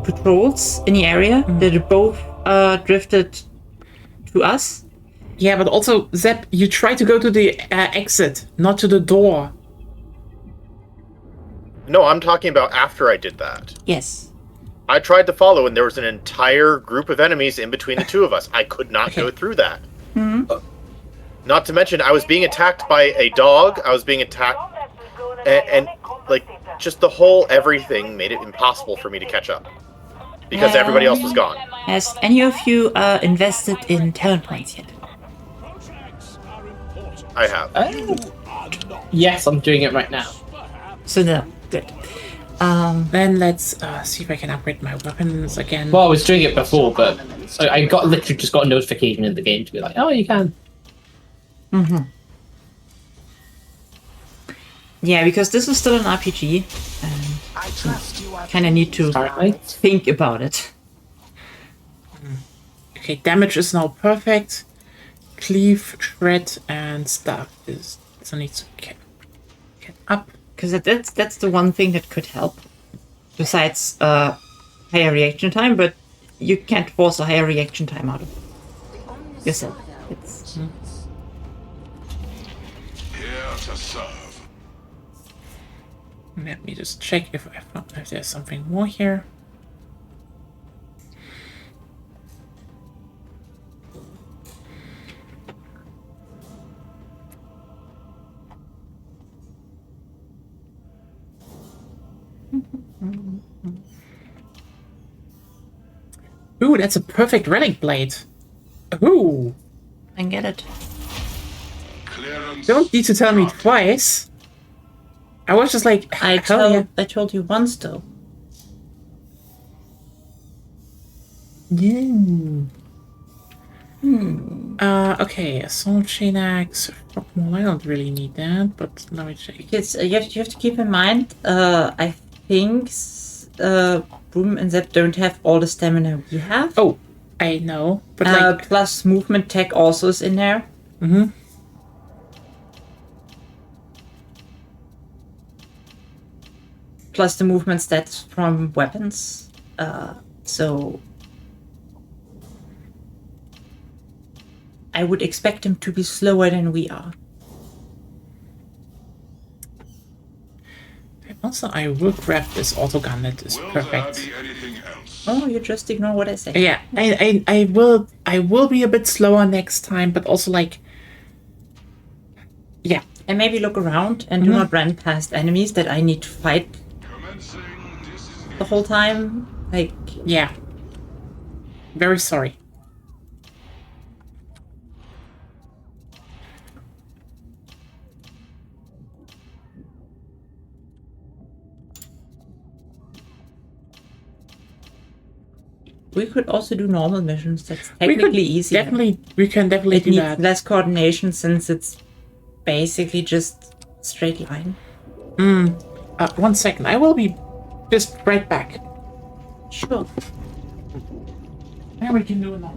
patrols in the area that both drifted to us. yeah, but also Zep, you try to go to the exit, not to the door. No, I'm talking about after I did that. Yes. I tried to follow, and there was an entire group of enemies in between the two of us. I could not go through that. Not to mention, I was being attacked by a dog. I was being attacked, and like just the whole everything made it impossible for me to catch up because everybody else was gone. Has any of you invested in talent points yet? I have. Yes, I'm doing it right now. So no, good. Then let's see if I can upgrade my weapons again. Well, I was doing it before, but I got literally just got a notification in the game to be like, oh, you can. Yeah, because this is still an RPG, and kind of need to think about it. Okay, damage is now perfect. Cleave, shred, and stuff is so needs to get up. Because that's the one thing that could help, besides higher reaction time. But you can't force a higher reaction time out of yourself. It's Here to serve. Let me just check if there's something more here. Ooh, that's a perfect relic blade. Ooh. I get it. Clearance. Don't need to tell me twice. I was just like, I hell yeah. told you once though. Yeah. Okay, assault chain axe. Well, I don't really need that, but let me check. Because you have to keep in mind. I think Broom and Zep don't have all the stamina we have. Oh, I know, but like, plus movement tech also is in there. Plus the movement stats from weapons. So I would expect them to be slower than we are. also I will grab this autogun. That is perfect. Oh, you just ignore what I say. Yeah, I will be a bit slower next time, but also like, yeah. And maybe look around and do not run past enemies that I need to fight the whole time. Like, yeah. Very sorry. we could also do normal missions. That's technically easier. We can definitely it do needs that. less coordination since it's basically just straight line. 1 second. I will be just right back. Sure. And we can do another.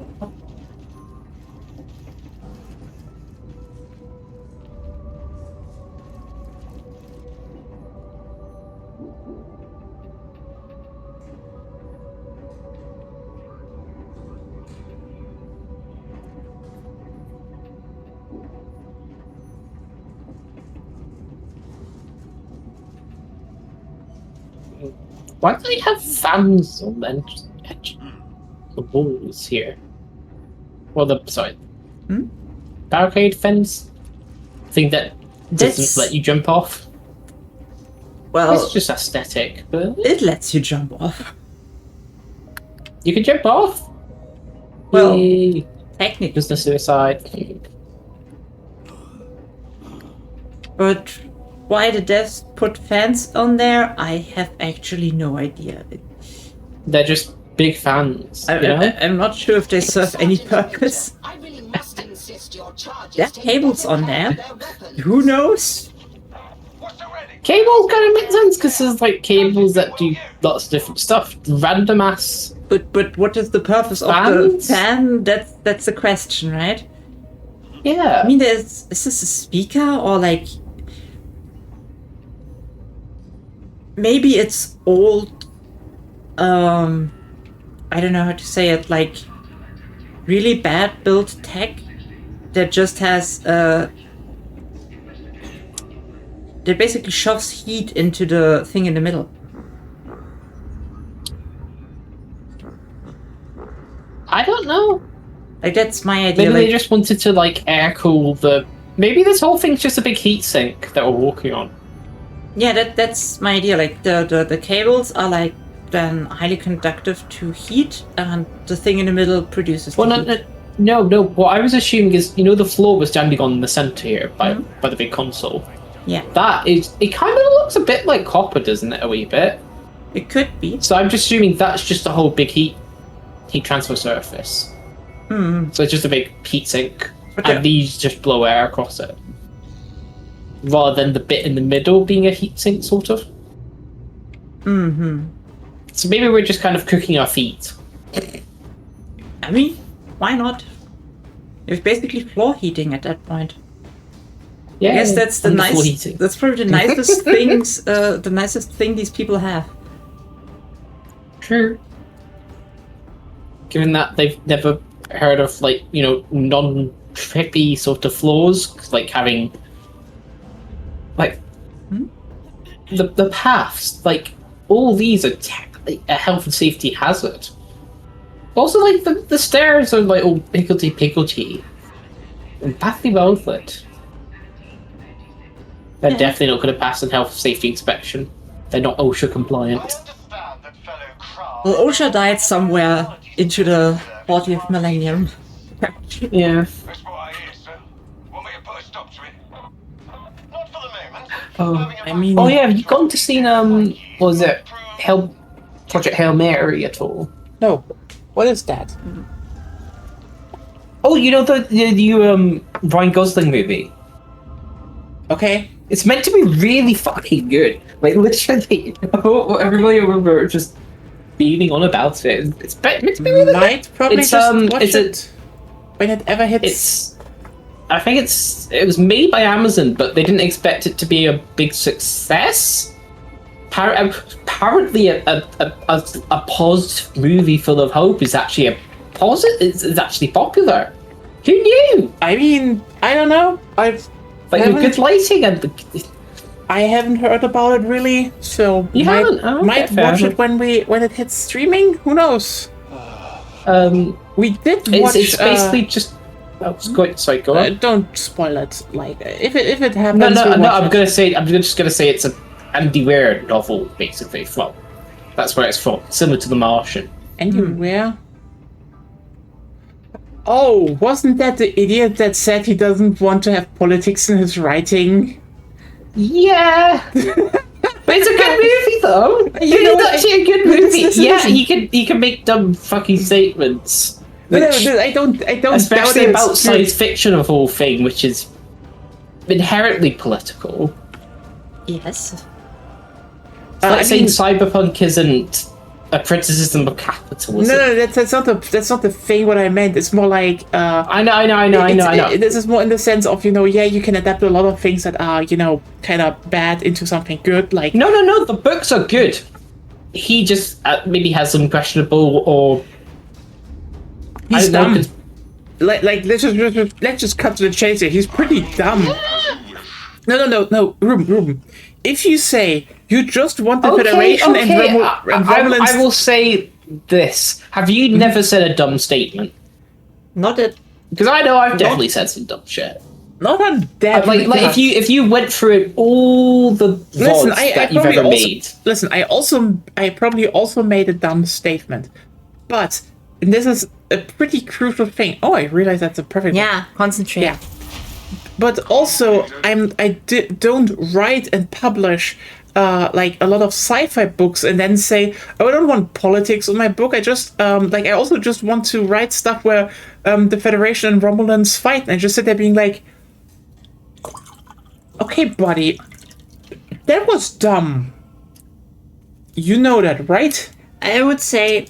Why do they have fans on the edge the walls here? Well, barricade fence thing that doesn't let you jump off. Well, it's just aesthetic, but it lets you jump off. You can jump off. Well, Yay. technically, Just a suicide. But why the devs put fans on there, I have actually no idea. They're just big fans. I'm not sure if they serve any purpose. There are cables on there. Who knows? Cables kind of make sense because there's like cables that do lots of different stuff. Random ass. But what is the purpose of the fan? That's the question, right? Yeah. I mean, is this a speaker or like? Maybe it's old. I don't know how to say it. Like really bad built tech that just has that basically shoves heat into the thing in the middle. I don't know. Like, that's my idea. Maybe like, they just wanted to, like, air cool the... Maybe this whole thing's just a big heat sink that we're walking on. Yeah, that's my idea. Like, the cables are, like, then highly conductive to heat, and the thing in the middle produces Well, heat. no. What I was assuming is, you know, the floor was standing on the center here by the big console. Yeah. That is... It kind of looks a bit like copper, doesn't it, a wee bit? It could be. So I'm just assuming that's just a whole big heat transfer surface. So it's just a big heat sink, Okay. and these just blow air across it. Rather than the bit in the middle being a heat sink, sort of. So maybe we're just kind of cooking our feet. I mean, why not? It's basically floor heating at that point. Yeah, I guess that's the and floor nice. heating. That's probably the nicest things. The nicest thing these people have. True. Given that they've never heard of, like, you know, non-trippy sort of floors, like having, like, the paths, like, all these are technically a health and safety hazard. Also, like, the stairs are, like, all higgledy-piggledy. And badly well lit. They're definitely not going to pass an health and safety inspection. They're not OSHA compliant. Well, OSHA died somewhere into the 40th millennium. Yeah. That's what I hear, sir. Want me to put a stop to it? Not for the moment. Oh, I mean, oh yeah, have you gone to see, what was it, Project Hail Mary at all? no. What is that? Oh, you know the new Ryan Gosling movie? Okay. It's meant to be really fucking good. Like, literally, everybody over just beating on about it. It's meant to be really good. Might probably It's, just watch it's it when it ever hits. It's... I think it was made by Amazon, but they didn't expect it to be a big success. Apparently, a positive movie full of hope is actually is actually popular. Who knew? I mean, I don't know. Like, with good lighting and I haven't heard about it really, so You haven't? Oh, okay, might fair watch enough. it when it hits streaming. Who knows? We did watch. it's basically just. Oh, sorry, go on. Don't spoil it. Like if it happens. No, we'll watch I'm it. just gonna say it's a Andy Weir novel, basically. Well, that's where it's from, similar to The Martian. Anywhere. Oh, wasn't that the idiot that said he doesn't want to have politics in his writing? Yeah, but it's a good movie though. It's actually a good movie. Listen. He can make dumb fucking statements. No, which- I don't. especially doubt about it's science fiction of all thing, which is inherently political. Yes. It's like I saying mean- cyberpunk isn't a criticism of capitalism. No, that's not the thing. What I meant. It's more like. I know. This is more in the sense of, you can adapt a lot of things that are, kind of bad into something good. Like No. The books are good. He just maybe has some questionable or he's I don't know, dumb. Like let's just cut to the chase here. He's pretty dumb. No, Ruben. If you say you just want the Federation and Romulans, I will say this: have you never said a dumb statement? Not that. Because I know I've definitely said some dumb shit. not on that. Like if you went through all the Listen, VODs that you've ever made. Listen, I probably also made a dumb statement, but this is a pretty crucial thing. Oh, I realize that's a perfect. Yeah, concentrate. Yeah. But also, don't write and publish like a lot of sci-fi books and then say, oh, I don't want politics in my book. I just I also just want to write stuff where the Federation and Romulans fight, and I just sit there being like, okay, buddy, that was dumb. You know that, right? I would say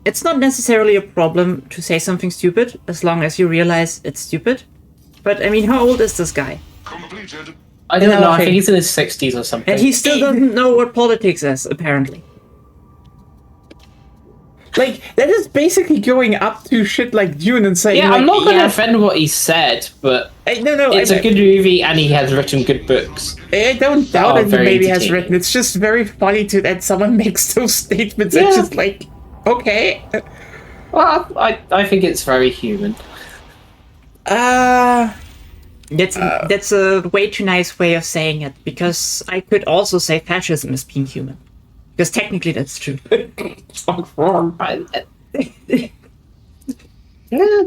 it's not necessarily a problem to say something stupid as long as you realize it's stupid. But I mean, how old is this guy? Completed. I don't know. I okay. think he's in his 60s or something. And he still doesn't know what politics is, apparently. Like, that is basically going up to shit like Dune and saying, Yeah, like, I'm not going to defend what he said, but it's a good movie and he has written good books. I don't doubt that he maybe has written. It's just very funny that someone makes those statements. It's just like, okay. Well, I think it's very human. That's a way too nice way of saying it, because I could also say fascism is being human. Because technically that's true. It's not wrong. Yeah,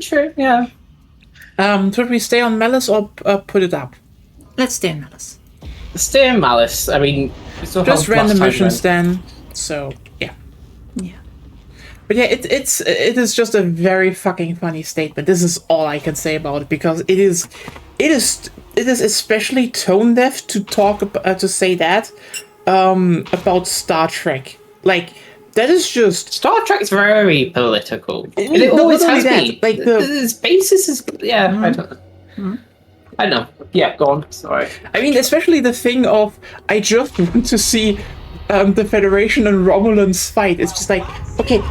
true, yeah. Should we stay on Malice or put it up? Let's stay on Malice. Stay in Malice. I mean, just random missions then. So, yeah. Yeah. But yeah, it is just a very fucking funny statement. This is all I can say about it, because it is especially tone deaf to talk to say that about Star Trek. Like, that is just Star Trek's very political. And it always has been. Like the basis is I don't know. I know. Yeah, go on. Sorry. I mean, especially the thing of I just want to see the Federation and Romulans fight. It's just like, okay,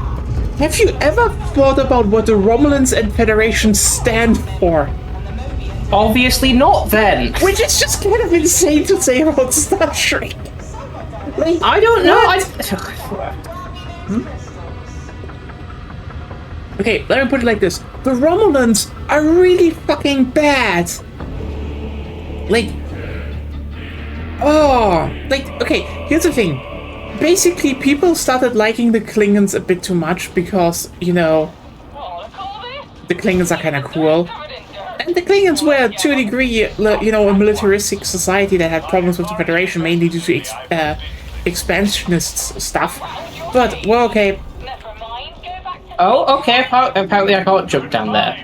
have you ever thought about what the Romulans and Federation stand for? Obviously not, then. Which is just kind of insane to say about Star Trek. Like, I don't know. Okay, let me put it like this. The Romulans are really fucking bad. Like, okay, here's the thing. Basically, people started liking the Klingons a bit too much because, you know, the Klingons are kind of cool. And the Klingons were, to a degree, you know, a militaristic society that had problems with the Federation, mainly due to expansionist stuff. But, well, okay. Oh, okay, apparently I can't jump down there.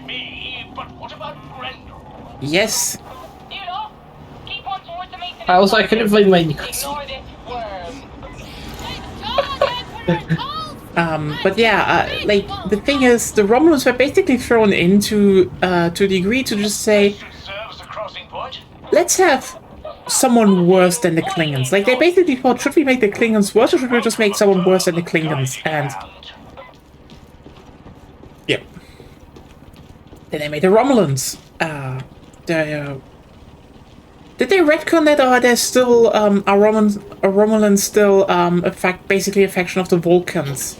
Yes. Also, I couldn't find my... But yeah, like, the thing is, the Romulans were basically thrown in to a degree to just say, let's have someone worse than the Klingons. Like, they basically thought, should we make the Klingons worse, or should we just make someone worse than the Klingons? And yep. Then they made the Romulans. Did they retcon that, or are there still are Romulans still basically a faction of the Vulcans?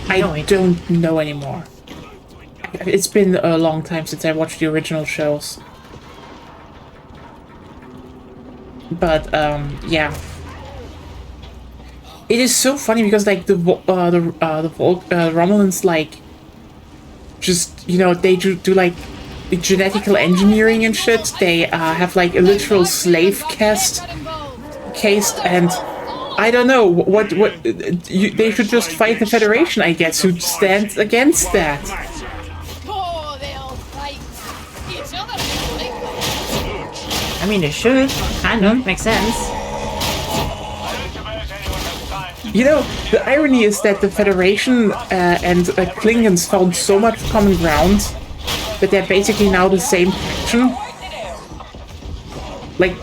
I don't know anymore. It's been a long time since I watched the original shows. But yeah, it is so funny because like the Romulans, like, just, you know, they do like genetical engineering and shit. They have like a literal slave caste, and I don't know what they should just fight the Federation, I guess, who stands against that. I mean, they should. Kind of. Makes sense. You know, the irony is that the Federation and Klingons found so much common ground that they're basically now the same faction. Like,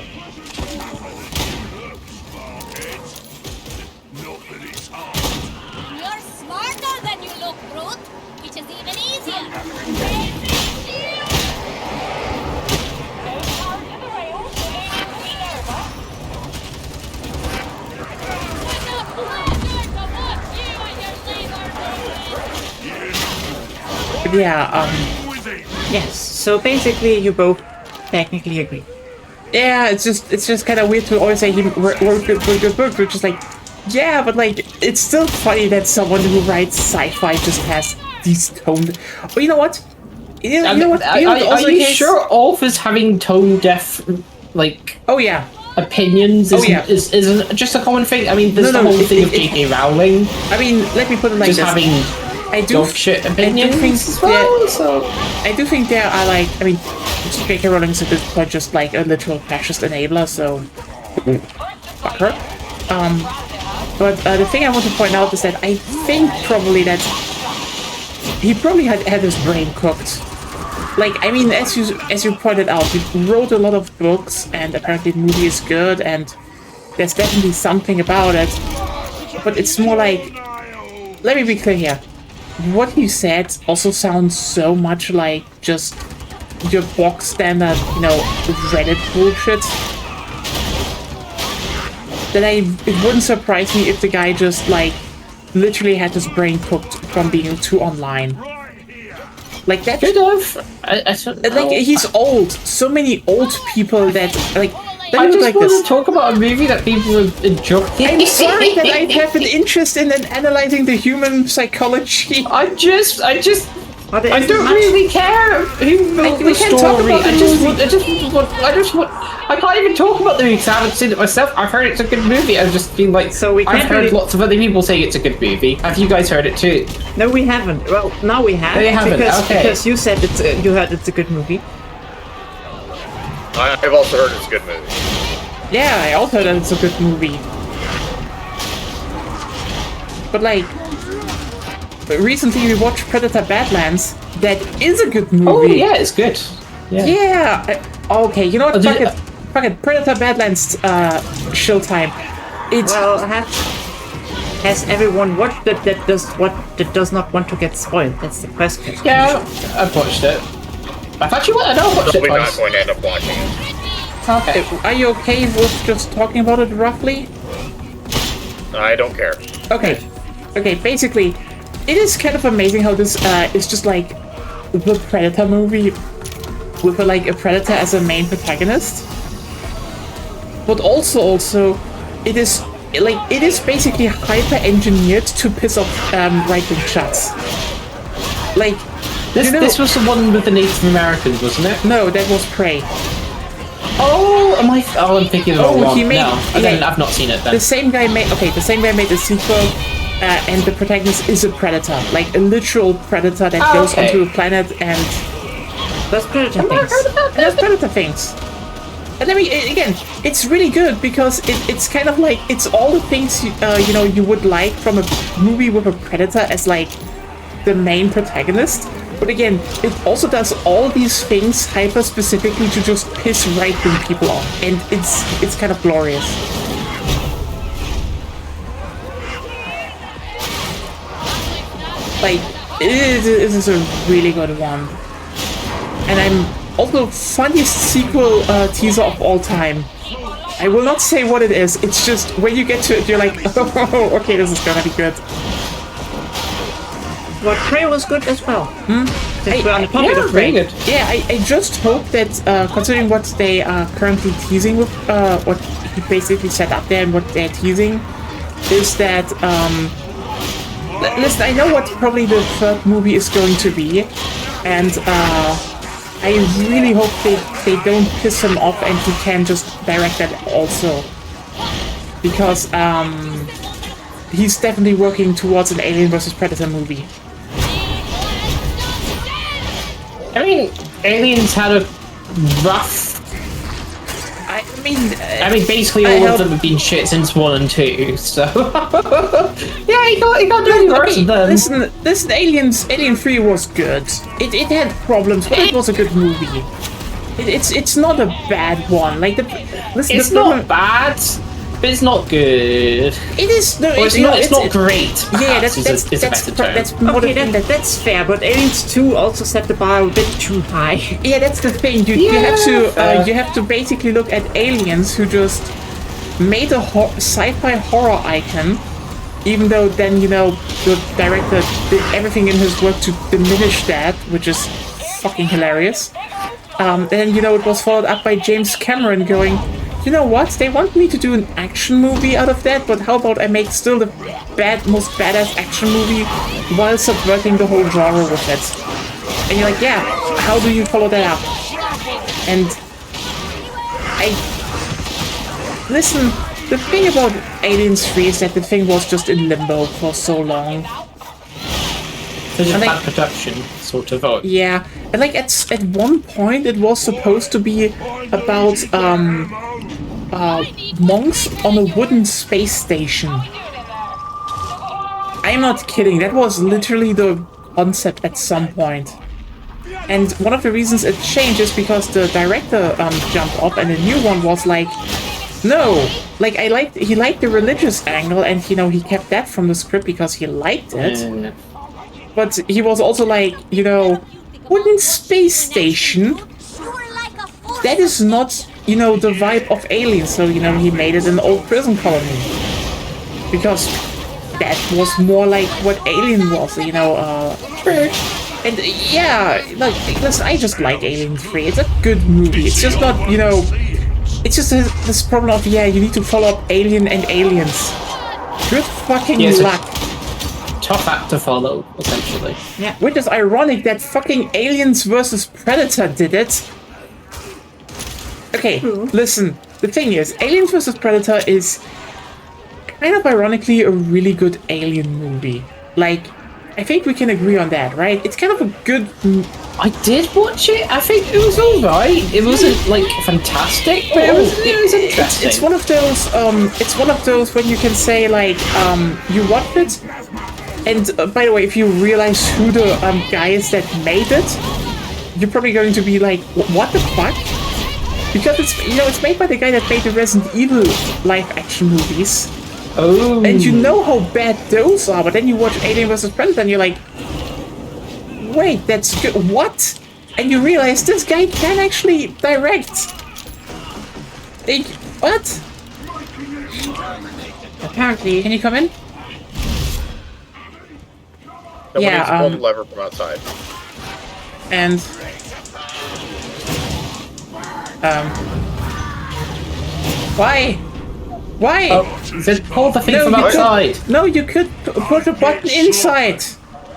You're smarter than you look, Brute, which is even easier. yeah, Yes, so basically you both technically agree. yeah, it's just kind of weird to always say he wrote good books, which is like, yeah, but like, it's still funny that someone who writes sci-fi just has these tone. But you know what? You know what? Are you sure authors having tone deaf, like, oh yeah, opinions isn't just a common thing? I mean, there's the whole thing of J.K. Rowling. I mean, let me put it like just this. having dog shit opinions as well, so I do think there are, like, I mean, J.K. Rowling is at this point just like a literal fascist enabler, so fuck her. But the thing I want to point out is that I think probably that he probably had his brain cooked. Like, I mean, as you pointed out, he wrote a lot of books, and apparently the movie is good, and there's definitely something about it. But it's more like, let me be clear here. what he said also sounds so much like just your box standard, you know, Reddit bullshit. That it wouldn't surprise me if the guy just, like, literally had his brain cooked from being too online. Like, that... Could have. I don't know. Like, he's old. So many old people that, like... I just like want this. to talk about a movie that people enjoy. I'm sorry that I have an interest in analyzing the human psychology. I don't much- really care who wrote we the can't talk story. about the I can't even talk about the movie because I haven't seen it myself. I've heard it's a good movie. I've just been like, So we I've can't heard really- lots of other people say it's a good movie. Have you guys heard it too? No, we haven't. Well, now we have. No, you haven't, okay. Because you said you heard it's a good movie. I've also heard it's a good movie. Yeah, I also heard that it's a good movie. But, like, recently we watched Predator Badlands. That is a good movie. Oh yeah, it's good. Yeah. Okay, you know what? Oh, did Fuck it. Predator Badlands shill time. It's... Well, has everyone watched it that does not want to get spoiled? That's the question. Yeah, I've watched it. I've actually I know I've watched it Probably not twice. going to end up watching it. Okay. Are you okay with just talking about it roughly? I don't care. Okay. Okay, basically, it is kind of amazing how this is just like the Predator movie with a Predator as a main protagonist. But also, it is basically hyper-engineered to piss off right-wing shots. Like, This was the one with the Native Americans, wasn't it? No, that was Prey. Oh, I'm thinking of the wrong one. he made... No, I've not seen it then. The same guy made the sequel, and the protagonist is a predator, like a literal predator that goes onto a planet and There's Predator things. there's predator things. And I mean, again, it's really good because it's kind of like it's all the things you would like from a movie with a predator as like the main protagonist. But again, it also does all these things hyper specifically to just piss right-wing people off, and it's kind of glorious. Like, it is a really good one. And I'm also funniest sequel teaser of all time. I will not say what it is, it's just when you get to it, you're like, oh, okay, this is gonna be good. But Prey was good as well. Since we're on the Yeah, topic of very Prey. good. Yeah, I just hope that, considering what they are currently teasing with, what he basically set up there and what they're teasing, is that, listen, I know what probably the third movie is going to be, and, I really hope they don't piss him off and he can just direct that also. Because, he's definitely working towards an Alien vs. Predator movie. I mean, Aliens had a rough. I mean, basically all of them have been shit since 1 and 2, so yeah, he got do any worse than them. Listen, Alien 3 was good. It had problems, but it was a good movie. It's not a bad one. Like It's not bad, but it's not good. It is. No, it's not great. Yeah, perhaps, is a better term. that's more Okay, the thing. that's fair, but Aliens 2 also set the bar a bit too high. Yeah, that's the thing. You have to basically look at Aliens, who just made a sci-fi horror icon, even though then the director did everything in his work to diminish that, which is fucking hilarious. Then it was followed up by James Cameron going, you know what? They want me to do an action movie out of that, but how about I make still the most badass action movie while subverting the whole genre with it? And you're like, yeah, how do you follow that up? And listen, the thing about Aliens 3 is that the thing was just in limbo for so long. So just bad production, sort of. Oh. Yeah, and like at one point it was supposed to be about monks on a wooden space station. I'm not kidding, that was literally the concept at some point. And one of the reasons it changed is because the director jumped up and the new one was like, no, like he liked the religious angle and he kept that from the script because he liked it. but he was also like, you know, wooden space station. That is not, you know, the vibe of Alien. So, you know, he made it an old prison colony. Because that was more like what Alien was, you know, and yeah, like, listen, I just like Alien 3. It's a good movie. It's just not, you know, it's just this problem of, yeah, you need to follow up Alien and Aliens. Good fucking luck. Tough act to follow, essentially. Yeah. Which is ironic that fucking Aliens vs. Predator did it. Okay, listen. The thing is, Aliens vs. Predator is kind of ironically a really good Alien movie. Like, I think we can agree on that, right? It's kind of a good... I did watch it. I think it was alright. It wasn't, like, fantastic, but it was interesting. It's one of those when you can say, like, you watched it, and by the way, if you realize who the guy is that made it, you're probably going to be like, what the fuck? Because it's, you know, it's made by the guy that made the Resident Evil live-action movies. Oh. And you know how bad those are, but then you watch Alien vs. Predator and you're like, wait, that's good. What? And you realize this guy can actually direct. Like, what? Apparently. Can you come in? Nobody needs to pull the lever from outside. And why? Why? Oh, just pull the thing from outside. No, you could put a button inside.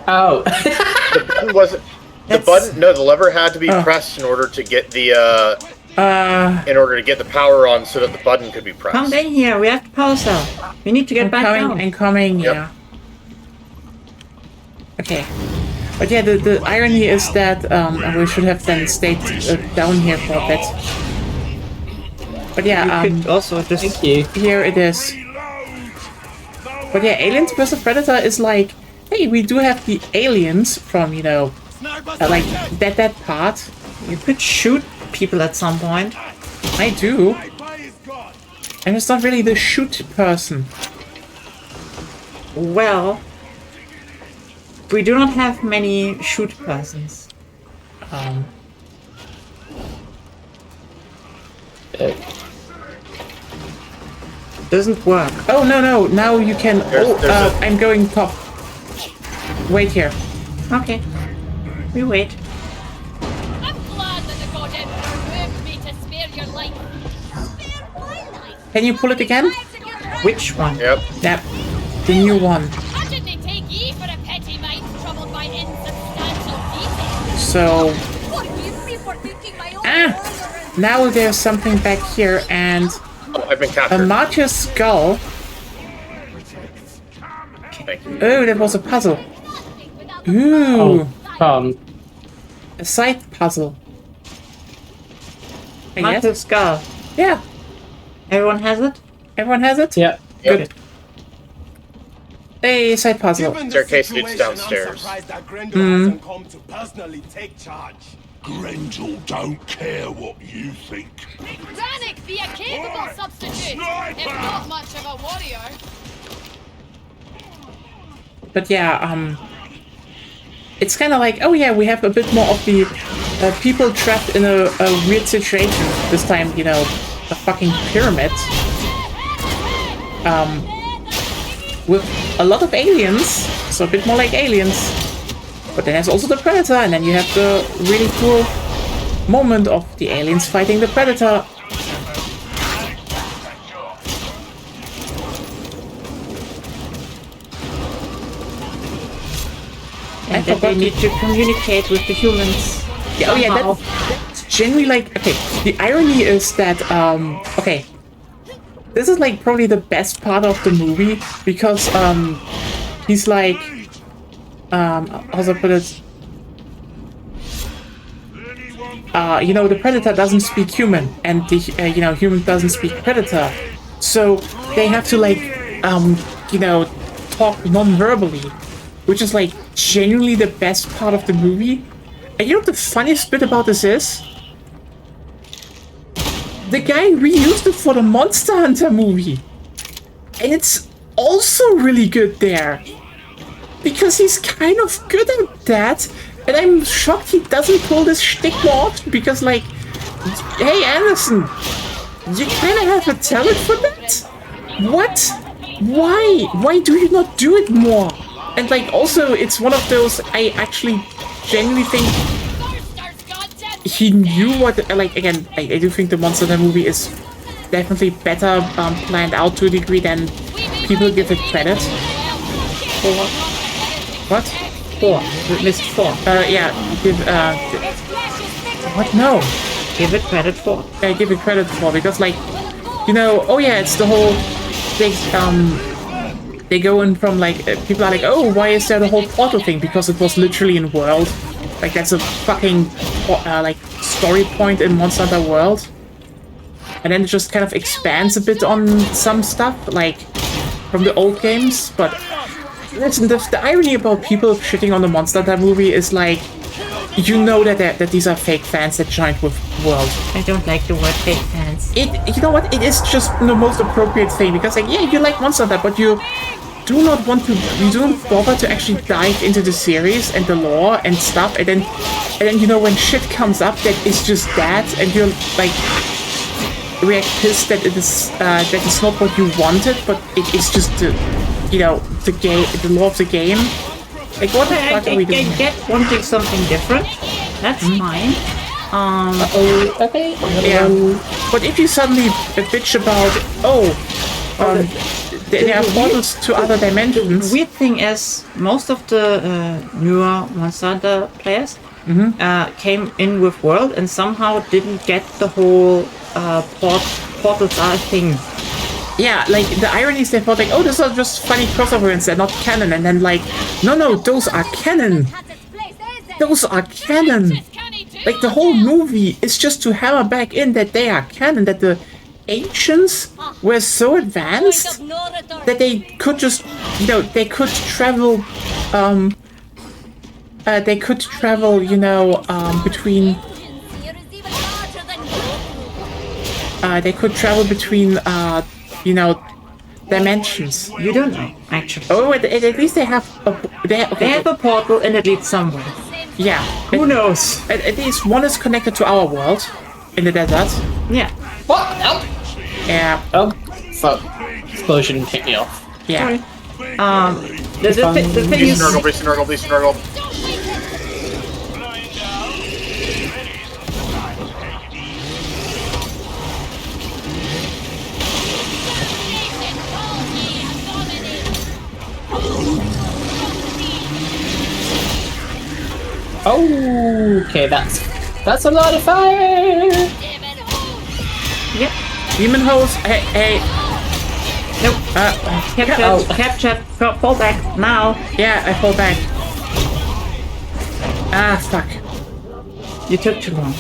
Oh. The button wasn't. The button. No, the lever had to be pressed in order to get the in order to get the power on, so that the button could be pressed. Come in here. We have the power cell. We need to get back down. Incoming. Yep. Yeah. Okay. But yeah, the irony is that we should have then stayed down here for a bit. But yeah, you could also just... Thank you. Here it is. But yeah, Aliens vs. Predator is like, hey, we do have the aliens from, you know, like that part. You could shoot people at some point. I do. I'm just not really the shoot person. Well, we do not have many shoot persons. Doesn't work. Oh, no. Now you can... I'm going top. Wait here. Okay. We wait. I'm glad that the God Emperor moved me to spare your life. Spare my life? Can you pull it again? Which one? Yep. Yep. The new one. I didn't take ye for a petty mind troubled by insubstantial details. So... Forgive me for thinking my own now there's something back here, and... I've been captured. A martyr's skull. Thank you. Oh, that was a puzzle. Ooh. A side puzzle. I guess. Martyr's skull. Yeah. Everyone has it? Everyone has it? Yeah. Good. Hey, side puzzle. Staircase leads downstairs. Come to personally take charge. Grendel don't care what you think. Rannick be a capable substitute, if not much of a warrior. But yeah, it's kind of like, oh yeah, we have a bit more of the people trapped in a weird situation. This time, you know, a fucking pyramid. With a lot of aliens, so a bit more like aliens. But then there's also the Predator, and then you have the really cool moment of the aliens fighting the Predator. And then they need to communicate with the humans. Yeah, oh yeah, that's genuinely like, okay, the irony is that, okay, this is like probably the best part of the movie, because, he's like, how's I put it? You know, the Predator doesn't speak human, and the, you know, human doesn't speak Predator. So they have to, like, you know, talk non-verbally, which is, like, genuinely the best part of the movie. And you know what the funniest bit about this is? The guy reused it for the Monster Hunter movie. And it's also really good there. because he's kind of good at that, and I'm shocked he doesn't pull this shtick more often, because, like, hey, Anderson, you kind of have a talent for that? What? Why? Why do you not do it more? And, like, also, it's one of those, I actually genuinely think he knew what, like, again, I do think the Monster Hunter movie is definitely better planned out to a degree than people give it credit. 4. What? 4. We missed 4. Yeah, what? No. Give it credit for. I give it credit for, because, like, you know, oh yeah, it's the whole thing, they go in from, like, people are like, oh, why is there the whole portal thing? Because it was literally in World. Like, that's a fucking, like, story point in Monster Hunter World. And then it just kind of expands a bit on some stuff, like, from the old games. But, listen, the irony about people shitting on the Monster Hunter movie is, like, you know that these are fake fans that joined with World. I don't like the word fake fans. You know what? It is just the most appropriate thing, because, like, yeah, you like Monster Hunter, but you don't bother to actually dive into the series and the lore and stuff, and then you know, when shit comes up that is just that, and you're like react pissed that it is that it's not what you wanted, but it is just the, you know, the lore of the game. Like, what the fuck are we doing? I get wanting something different. That's fine. Okay. Yeah. But if you suddenly bitch about, there are portals to other dimensions. The weird thing is, most of the newer Monster Hunter players came in with World and somehow didn't get the whole portals are a thing. Yeah, like, the irony is they thought, like, oh, those are just funny crossover events, they're not canon, and then, like, no, those are canon. Those are canon. Like, the whole movie is just to hammer back in that they are canon, that the ancients were so advanced that they could just, you know, they could travel, you know, between, you know, dimensions. You don't know, actually. Oh, at least they have They have a portal and it leads somewhere. Yeah. Who knows? At least one is connected to our world in the desert. Yeah. What? Help! Yeah. Oh, fuck. Explosion kicked me off. Yeah. The thing is... Please snuggle. Oh, okay, that's a lot of fire. Yep. Demon hose. Hey. Nope. Capture. Fall back now. Yeah, I fall back. Ah, fuck. You took too long.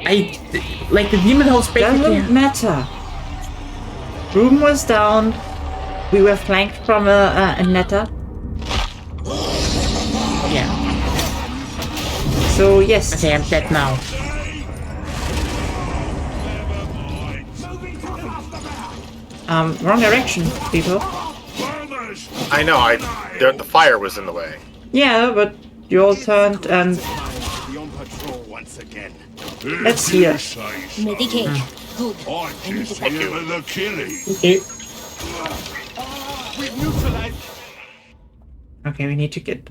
Like, the demon hose basically. Doesn't matter. Room was down. We were flanked from a netta. Yeah. So yes. Okay, I'm dead now. Wrong direction, people. I know. The fire was in the way. Yeah, but you all turned and Once again. let's hear. Medicaid. Good. I'm just here for the killing. Okay. We've neutralized. Okay, we need to get.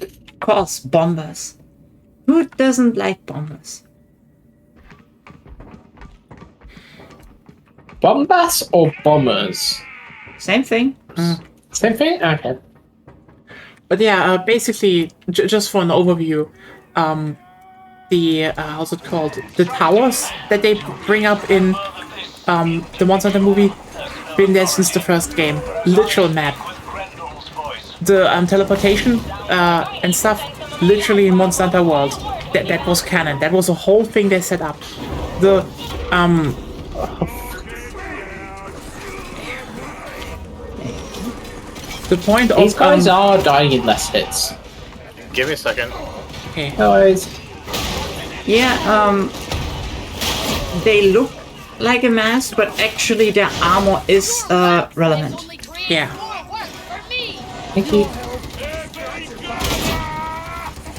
Of course, bombers. Who doesn't like bombers? Bombas or bombers? Same thing. Same thing? Okay. But yeah, basically, just for an overview, the how's it called? The towers that they bring up in the Monster Hunter movie been there since the first game. Literal map. The teleportation and stuff, literally in Monster Hunter World. That was canon. That was a whole thing they set up. The point of These guys are dying in less hits. Give me a second. Okay. No worries. Yeah, they look like a mass, but actually their armor is relevant. Yeah. Thank you.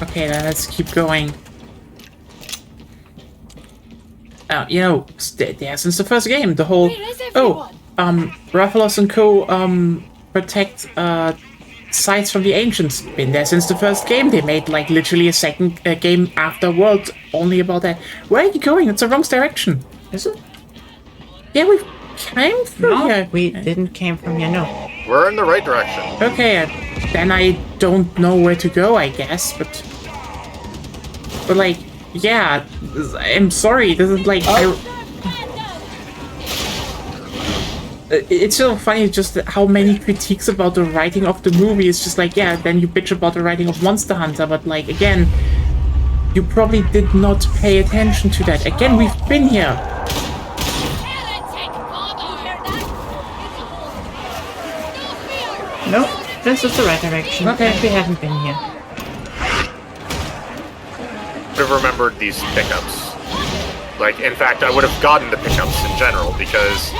Okay, then let's keep going. You know, there since the first game, the whole... Oh, Rathalos and Co. Protect sites from the ancients. Been there since the first game. They made like literally a second game after World only about that. Where are you going? It's the wrong direction. Is it? Yeah, we came through No, here. we didn't came from here, no. We're in the right direction. Okay, then I don't know where to go, I guess, but like, yeah, I'm sorry, this is like, it's so funny just how many critiques about the writing of the movie. It's just like, yeah, then you bitch about the writing of Monster Hunter, but like, again, you probably did not pay attention to that. Again, we've been here. No, this is the right direction. Okay. We haven't been here. Would have remembered these pickups. Like, in fact, I would have gotten the pickups in general because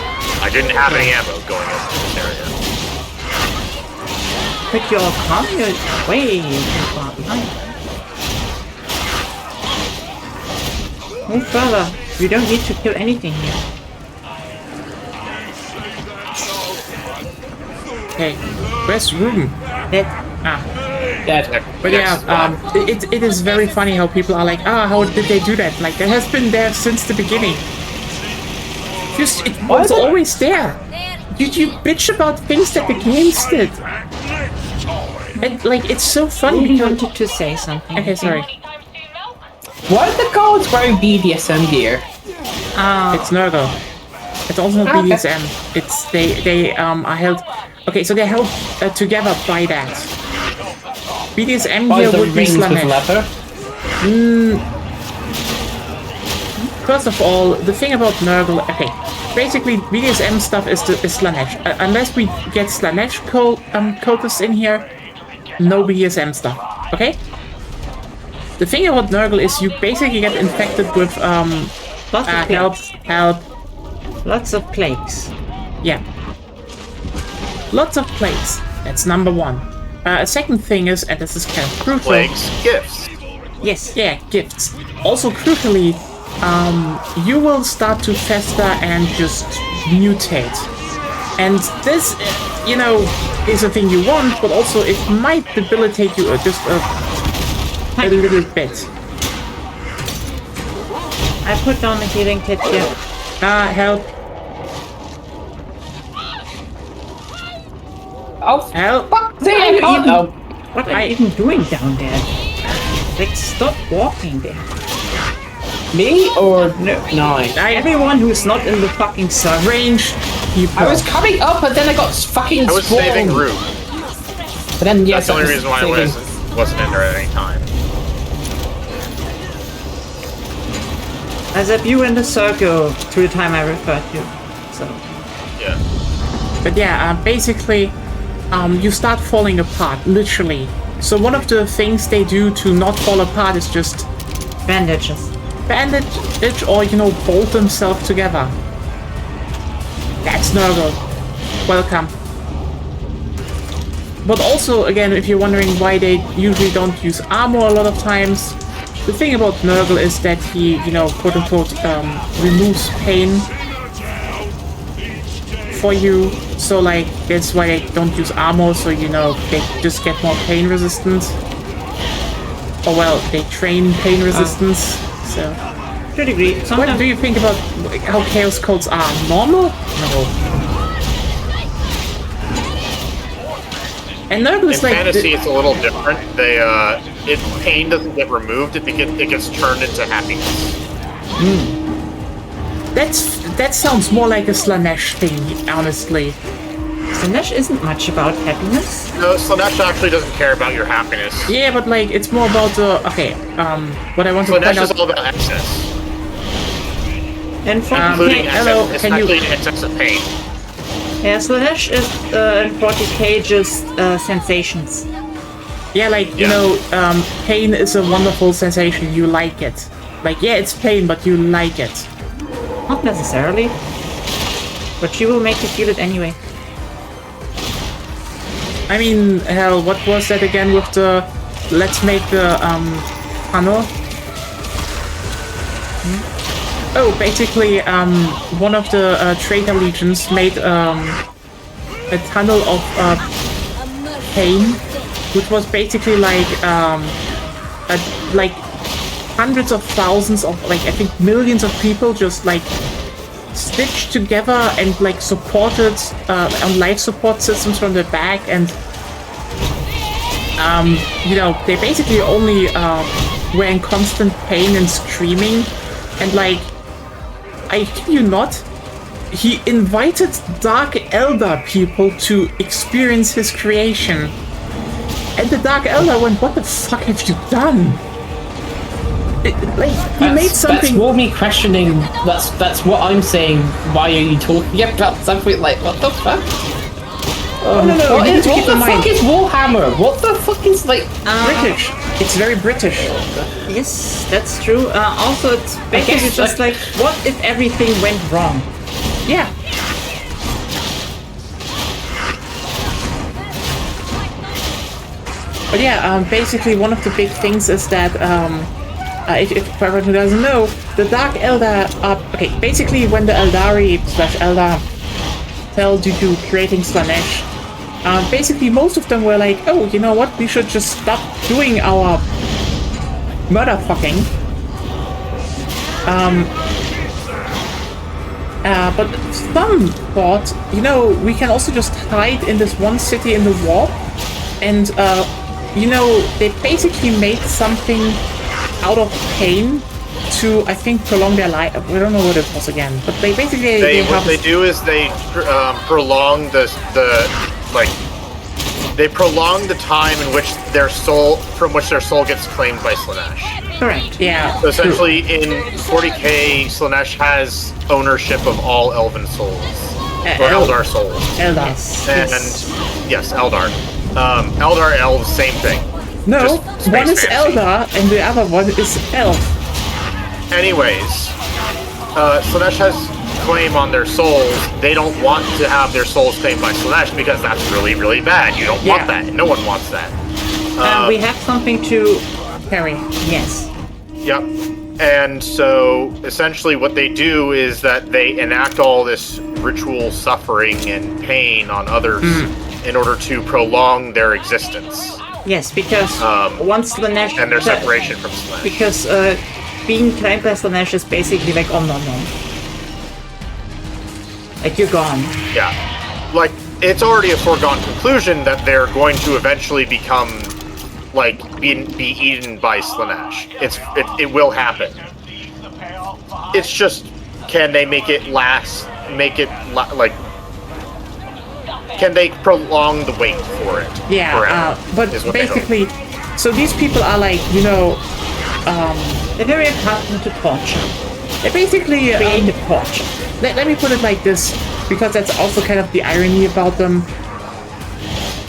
I didn't have any ammo going into this area. But you're coming way too far behind. Move further. You don't need to kill anything here. Okay, where's room? Dead. Dead. But yeah, it is very funny how people are like, how did they do that? Like, that has been there since the beginning. Just, it was always there. You bitch about things that the games did. And, like, it's so funny You because... wanted to say something. Okay, sorry. Why are the guards wearing BDSM gear? It's Nurgle. It's also not BDSM. It's, they are held... Okay, so they're held together by that. BDSM here would be Slanesh. First of all, the thing about Nurgle... Okay, basically, BDSM stuff is Slanesh. Unless we get Slanesh cultists in here, no BDSM stuff. Okay? The thing about Nurgle is you basically get infected with... help. Lots of plagues. Yeah. Lots of plagues. That's number one. A second thing is, and this is kind of crucial... Plagues, gifts. Yes, yeah, gifts. Also, crucially, you will start to fester and just mutate. And this, you know, is a thing you want, but also it might debilitate you just a little bit. I put down a healing kit here. Help. Oh, Help. fuck! What are you even doing down there? Like, stop walking there. Me or no? Everyone who's not in the fucking sun. Range. I was coming up, but then I got fucking I was spawned. saving room. But then, yes, That's the only reason why I wasn't in there at any time. I zap you in the circle to the time I referred to. So. Yeah. But yeah, basically, you start falling apart, literally. So one of the things they do to not fall apart is just... Bandages. Bandage or, you know, bolt themselves together. That's Nurgle. Welcome. But also, again, if you're wondering why they usually don't use armor a lot of times, the thing about Nurgle is that he, you know, quote-unquote, removes pain for you. So, like, that's why they don't use armor, so, you know, they just get more pain resistance. Or, well, they train pain resistance, so... To a degree. What do you think about how Chaos Codes are? Normal? No. And Nurgle is In like... fantasy, it's a little different. Pain doesn't get removed, it gets turned into happiness. That sounds more like a Slanesh thing, honestly. Slanesh isn't much about happiness. No, Slanesh actually doesn't care about your happiness. Yeah, but like, it's more about the... Okay, what I want to point Slanesh out... is all about excess. And for Including hello, can you... especially excess of pain. Yeah, Slanesh is in 40k just sensations. Yeah, like, you know, pain is a wonderful sensation. You like it. Like, yeah, it's pain, but you like it. Not necessarily. But she will make you feel it anyway. I mean, hell, what was that again with the let's make the tunnel? Oh, basically, one of the traitor legions made a tunnel of pain, which was basically like hundreds of thousands of, like, I think millions of people just like stitched together and like supported on life support systems from the back, and you know, they basically only were in constant pain and screaming, and like, I kid you not, he invited Dark Elder people to experience his creation. And the Dark Elder went, what the fuck have you done? He made something... That's more me questioning, that's what I'm saying, why are you talking about something like, what the fuck? Oh, no, what the fuck is Warhammer? What the fuck is, like... British. It's very British. Yes, that's true. Also, it's basically just like, what if everything went wrong? Yeah. But yeah, basically one of the big things is that, if everyone who doesn't know, the Dark Elder, okay, basically when the Eldari/Elder told you to creating Slanesh, basically most of them were like, oh, you know what, we should just stop doing our murder fucking. But some thought, you know, we can also just hide in this one city in the warp, and you know, they basically made something out of pain to, I think, prolong their life. We don't know what it was again, but they basically what they do is they prolong the they prolong the time in which their soul gets claimed by Slanesh. Correct. Yeah. So essentially, in 40k, Slanesh has ownership of all Elven souls or Eldar souls. Eldar. And yes, Eldar. Eldar elves, same thing. No, one is Eldar and the other one is Elf. Anyways, Slanesh has claim on their souls. They don't want to have their souls claimed by Slanesh because that's really, really bad. You don't want that. No one wants that. We have something to carry. Yes. Yep. And so essentially what they do is that they enact all this ritual suffering and pain on others in order to prolong their existence. Yes, because once Slanesh... And their separation from Slanesh. Because being claimed by Slanesh is basically like, oh no. Like, you're gone. Yeah. Like, it's already a foregone conclusion that they're going to eventually become, like, be eaten by Slanesh. It will happen. It's just, can they make it last, can they prolong the wait for it? Yeah, but basically, so these people are like, you know, they're very accustomed to torture. They're basically creative torture. Let me put it like this, because that's also kind of the irony about them.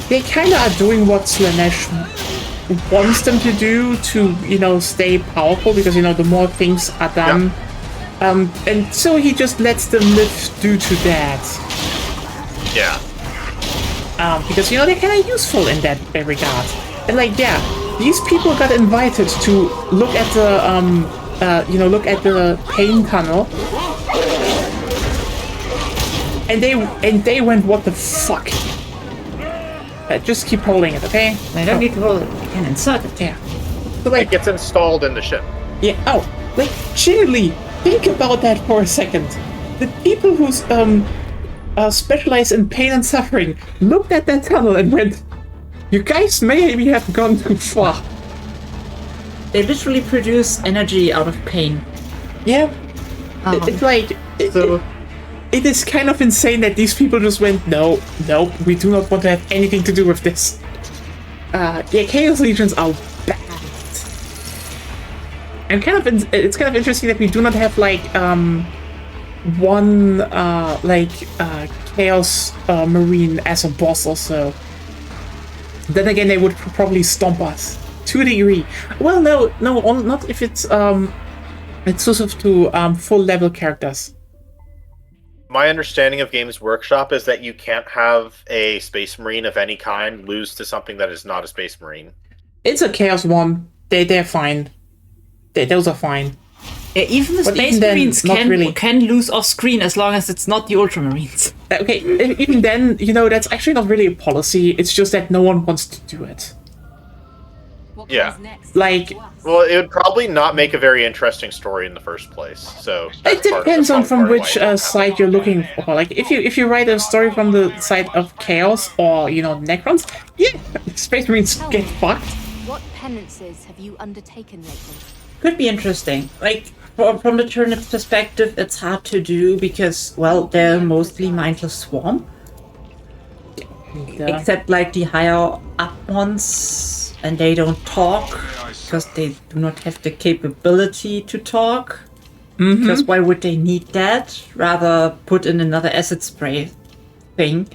They kind of are doing what Slanesh wants them to do to, you know, stay powerful, because, you know, the more things are done. Yeah. And so he just lets them live due to that. Yeah. Because, you know, they're kind of useful in that regard. And, like, yeah, these people got invited to look at the, you know, look at the pain tunnel. And they went, what the fuck? Just keep holding it, okay? I don't need to hold it. I can insert it. Yeah. But, like, it gets installed in the ship. Yeah. Oh, like, genuinely, think about that for a second. The people who's specialize in pain and suffering looked at that tunnel and went, "You guys maybe have gone too far." They literally produce energy out of pain. Yeah. It's like it is kind of insane that these people just went, no, we do not want to have anything to do with this. Yeah, Chaos Legions are bad. And it's kind of interesting that we do not have like one Chaos Marine as a boss or so. Then again, they would probably stomp us to a degree. Well, no, not if it's exclusive to full level characters. My understanding of Games Workshop is that you can't have a Space Marine of any kind lose to something that is not a Space Marine. It's a Chaos one. They're fine. Those are fine. Yeah, even the But Space even then, Marines not really. can lose off screen as long as it's not the Ultramarines. Okay, even then, that's actually not really a policy. It's just that no one wants to do it. Yeah. Like, Well, it would probably not make a very interesting story in the first place. So it that's depends on from part of which why it side you're looking for. Like, if you write a story from the side of Chaos or Necrons, yeah, Space Marines get fucked. What penances have you undertaken lately? Could be interesting. Like, from the Tyrannid's perspective, it's hard to do because, well, they're mostly mindless swarm. Yeah. Except, like, the higher up ones, and they don't talk because they do not have the capability to talk. Because why would they need that? Rather put in another acid spray thing.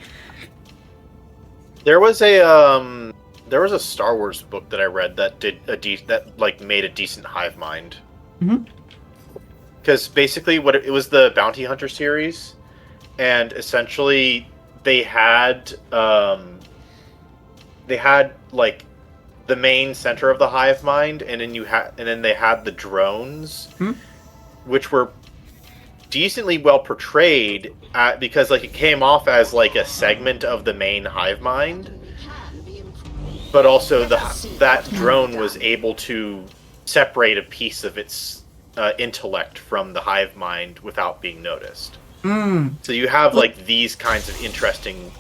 There was a Star Wars book that I read that did made a decent hive mind. Because basically, it was the Bounty Hunter series, and essentially they had like the main center of the hive mind, and then they had the drones, which were decently well portrayed because like it came off as like a segment of the main hive mind. But also, that drone was able to separate a piece of its intellect from the hive mind without being noticed. So you have like these kinds of interesting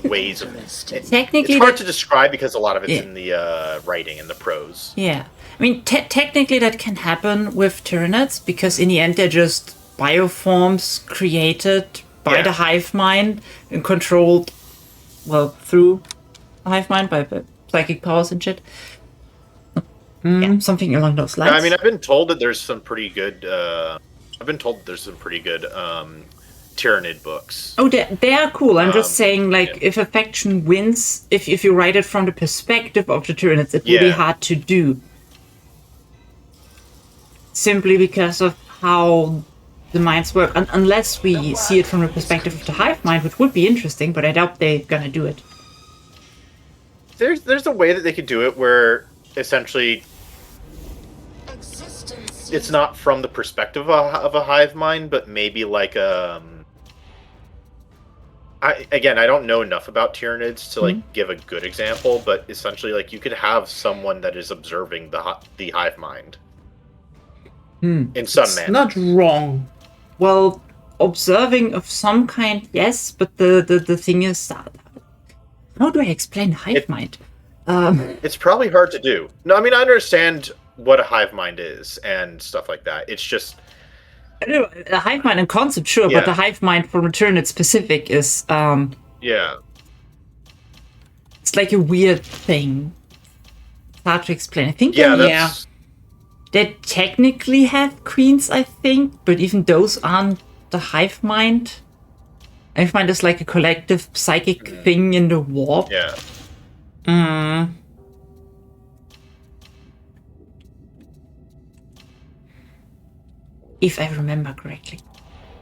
ways of Technically, it's hard to describe because a lot of it's in the writing and the prose. Yeah. I mean, technically that can happen with Tyranids because in the end they're just bioforms created by the hive mind and controlled, well, through the hive mind by psychic powers and shit. Yeah, something along those lines. I mean, I've been told that there's some pretty good. Tyranid books. Oh, they are cool. I'm just saying, like, if a faction wins, if you write it from the perspective of the Tyranids, it will be hard to do. Simply because of how the minds work. Unless we see it from the perspective of the hive mind, which would be interesting, but I doubt they're gonna do it. There's a way that they could do it where essentially it's not from the perspective of a hive mind, but maybe like I don't know enough about Tyranids to like give a good example, but essentially like you could have someone that is observing the hive mind in some manner. Not wrong. Well, observing of some kind, yes, but the thing is, how do I explain hive mind? It's probably hard to do. No, I mean I understand what a hive mind is and stuff like that. It's just a hive mind in concept, sure, but the hive mind for Tyranids specific is it's like a weird thing. It's hard to explain. I think they technically have queens, I think, but even those aren't the hive mind. Hive mind is like a collective psychic thing in the warp. Yeah. If I remember correctly.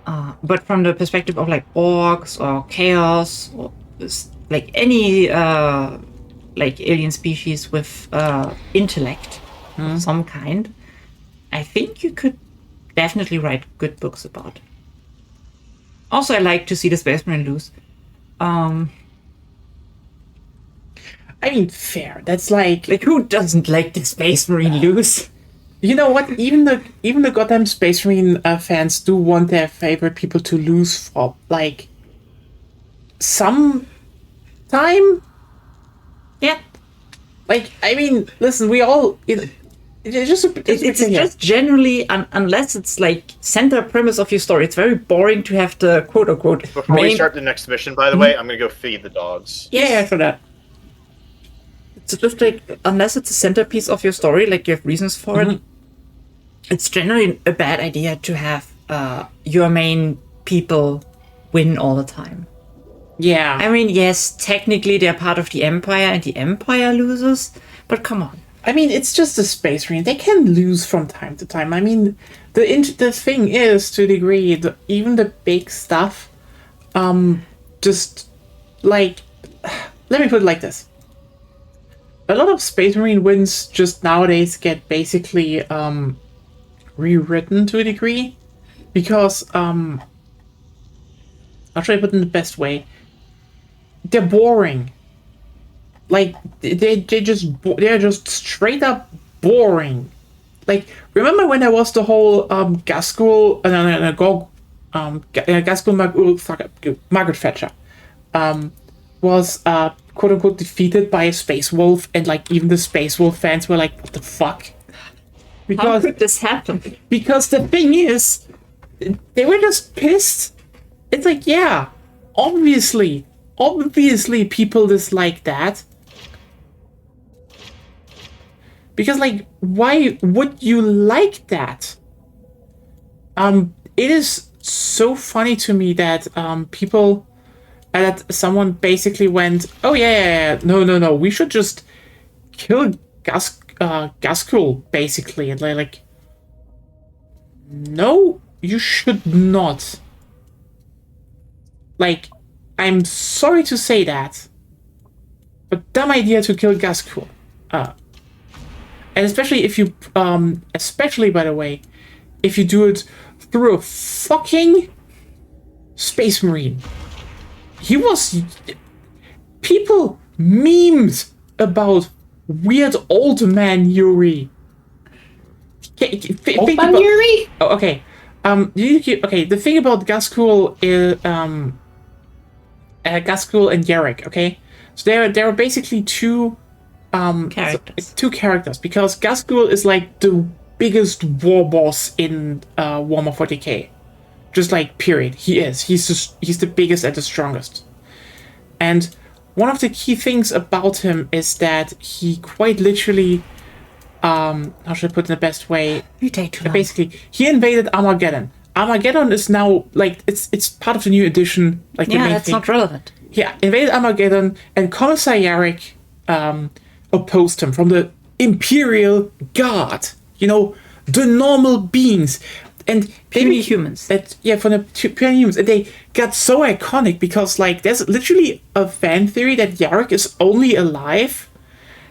But from the perspective of like orcs or chaos or like any like alien species with intellect of some kind, I think you could definitely write good books about. Also, I like to see the Space Marine lose. I mean, fair. That's like who doesn't like the Space Marine lose? You know what? Even the goddamn Space Marine fans do want their favorite people to lose for like some time. Yeah. Like, I mean, listen, we all. It's just generally, unless it's like center premise of your story, it's very boring to have the quote unquote. Before we start the next mission, by the way, I'm gonna go feed the dogs. Yeah, for that. It's just like, unless it's a centerpiece of your story, like you have reasons for it, it's generally a bad idea to have your main people win all the time. Yeah. I mean, yes, technically they're part of the Empire and the Empire loses, but come on. I mean, it's just a Space Marine. They can lose from time to time. I mean, the thing is, to a degree, even the big stuff just like, let me put it like this. A lot of Space Marine wins just nowadays get basically rewritten to a degree because I'll try to put it in the best way. They're boring. Like they're just straight up boring. Like, remember when there was the whole Gaskell Gaskell Margaret Thatcher was quote unquote defeated by a Space Wolf, and like even the Space Wolf fans were like, what the fuck? Because, how could this happen? Because the thing is, they were just pissed. It's like, yeah, obviously people dislike that. Because, like, why would you like that? It is so funny to me that people, that someone basically went, oh yeah, no, we should just kill Gaskell, basically, and like, no, you should not. Like, I'm sorry to say that, but dumb idea to kill Gaskell. And especially if you, especially by the way, if you do it through a fucking Space Marine. He was, people memed about weird old man Yuri. Old man Yuri? Oh, okay. Okay. The thing about Gaskell is Gaskell and Yarrick. Okay, so there are basically two characters because Gaskell is like the biggest war boss in Warhammer 40k. Just like, period. He's the biggest and the strongest. And one of the key things about him is that he quite literally, how should I put it in the best way? Basically, he invaded Armageddon. Armageddon is now, like, it's part of the new edition. Like, the main that's thing. not relevant. Yeah, invaded Armageddon, and Commissar Yarrick opposed him from the Imperial Guard. You know, the normal beings. And puny humans. From the puny humans. And they got so iconic because, like, there's literally a fan theory that Yarrick is only alive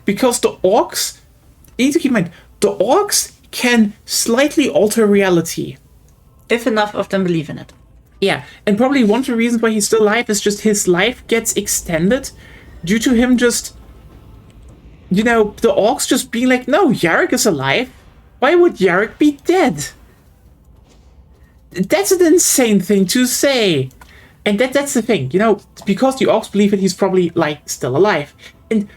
because the orcs, you need to keep in mind, the orcs can slightly alter reality. If enough of them believe in it. Yeah, and probably one of the reasons why he's still alive is just his life gets extended due to him just, you know, the orcs just being like, no, Yarrick is alive. Why would Yarrick be dead? That's an insane thing to say. And that's the thing, you know, because the orcs believe that he's probably, like, still alive. And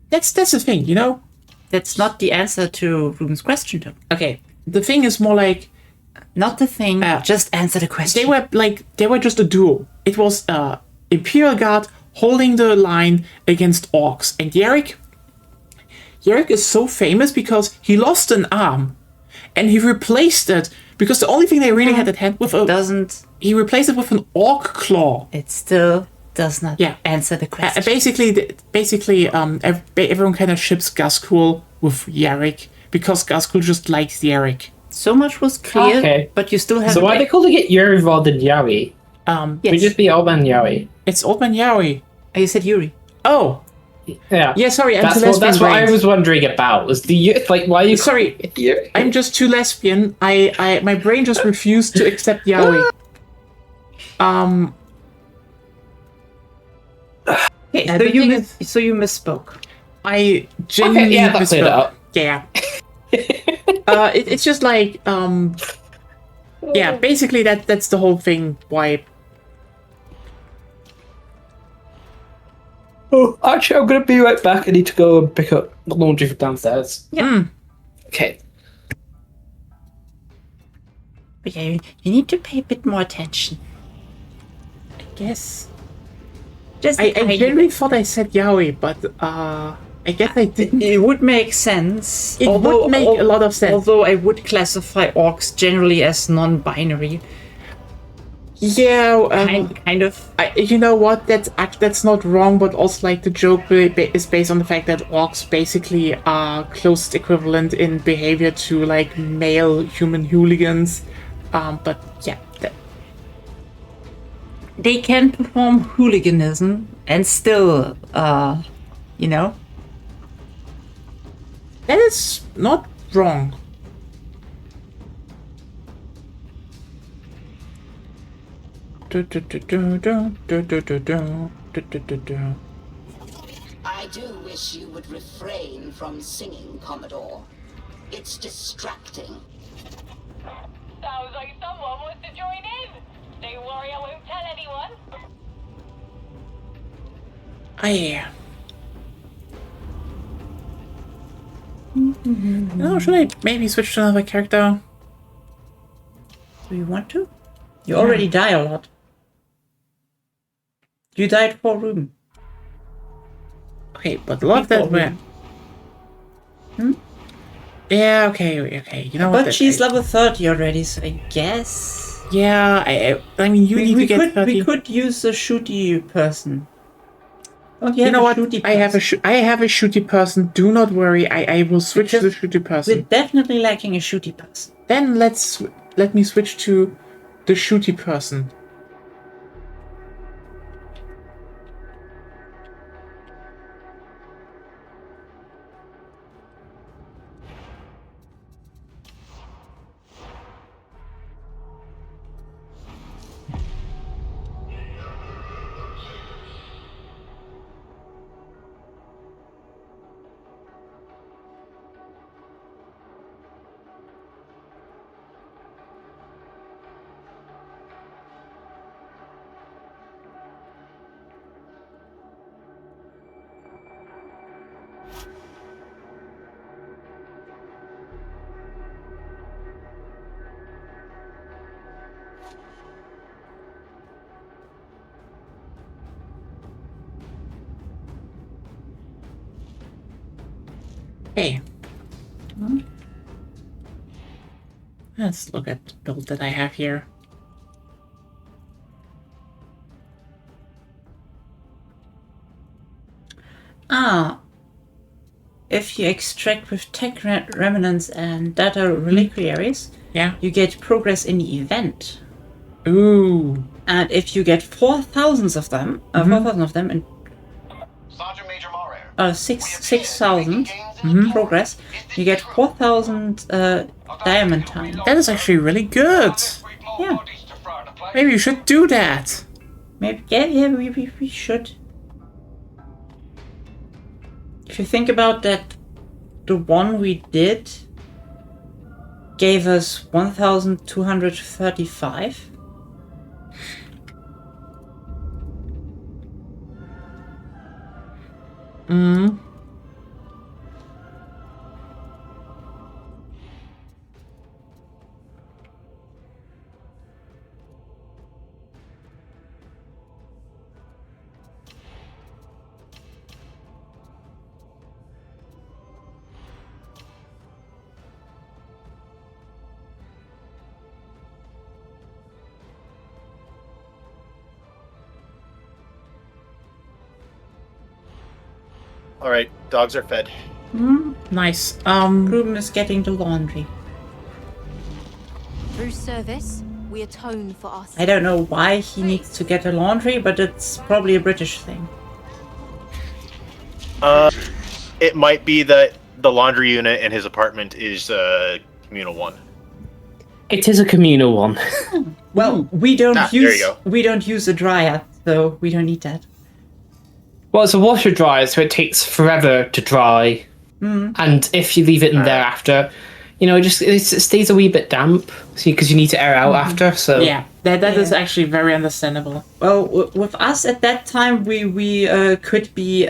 that's the thing, you know? That's not the answer to Ruben's question, though. Okay, the thing is more like... Not the thing, just answer the question. They were just a duo. It was Imperial Guard holding the line against orcs. And Yarrick is so famous because he lost an arm. And he replaced it, because the only thing they really had at hand with he replaced it with an orc claw. It still does not answer the question. Basically, everyone kind of ships Gaskell with Yarrick because Gaskell just likes Yarrick. So much was clear, but you still have. So why are they calling it Yuri rather than Yari? Yes. Would just be Old Man Yari. It's Old Man Yari. Oh, you said Yuri. Oh. Yeah. Yeah, sorry, I'm that's too lesbian. That's what I was wondering about. Was like, why are you? Sorry, I'm just too lesbian. My brain just refused to accept Yaoi. Okay, so you misspoke. I genuinely that's it up. Yeah. It's just like yeah, basically that's the whole thing. Why? Oh, actually, I'm gonna be right back. I need to go and pick up the laundry from downstairs. Yeah. Okay. But yeah, you need to pay a bit more attention. I guess. I genuinely thought I said Yaoi, but I guess I didn't. It would make sense. It would make a lot of sense. Although I would classify orcs generally as non-binary. Yeah, kind of. You know what? That's not wrong, but also like the joke is based on the fact that orcs basically are closest equivalent in behavior to like male human hooligans. But yeah. they can perform hooliganism and still, you know. That is not wrong. I do wish you would refrain from singing, Commodore. It's distracting. Sounds like someone wants to join in. Don't worry, I won't tell anyone. No, should I maybe switch to another character? Do you want to? You already die a lot. You died for Ruben. Okay, but a lot of that were... Yeah, okay. You know what? But she's level 30 already, so I guess... Yeah, I mean, you need to get 30. We could use a shooty person. Oh, you know what? I have a shooty person. Do not worry. I will switch to the shooty person. We're definitely lacking a shooty person. Then let me switch to the shooty person. Hey. Let's look at the build that I have here. If you extract with tech remnants and data reliquaries, you get progress in the event. Ooh. And if you get 4,000 of them, 4,000 of them, and 6,000 progress, you get 4,000 diamond time. That is actually really good. Yeah. Maybe you should do that. Maybe, yeah, we should. If you think about that, the one we did gave us 1,235. All right, dogs are fed. Nice. Ruben is getting the laundry. Through service, we atone for our sins. I don't know why he needs to get a laundry, but it's probably a British thing. It might be that the laundry unit in his apartment is communal one. It is a communal one. Well, we don't there you go. use a dryer, so we don't need that. Well, it's a washer dryer, so it takes forever to dry. And if you leave it in there after, you know, it stays a wee bit damp, because you need to air out after. So yeah, that is actually very understandable. Well, with us at that time, we could be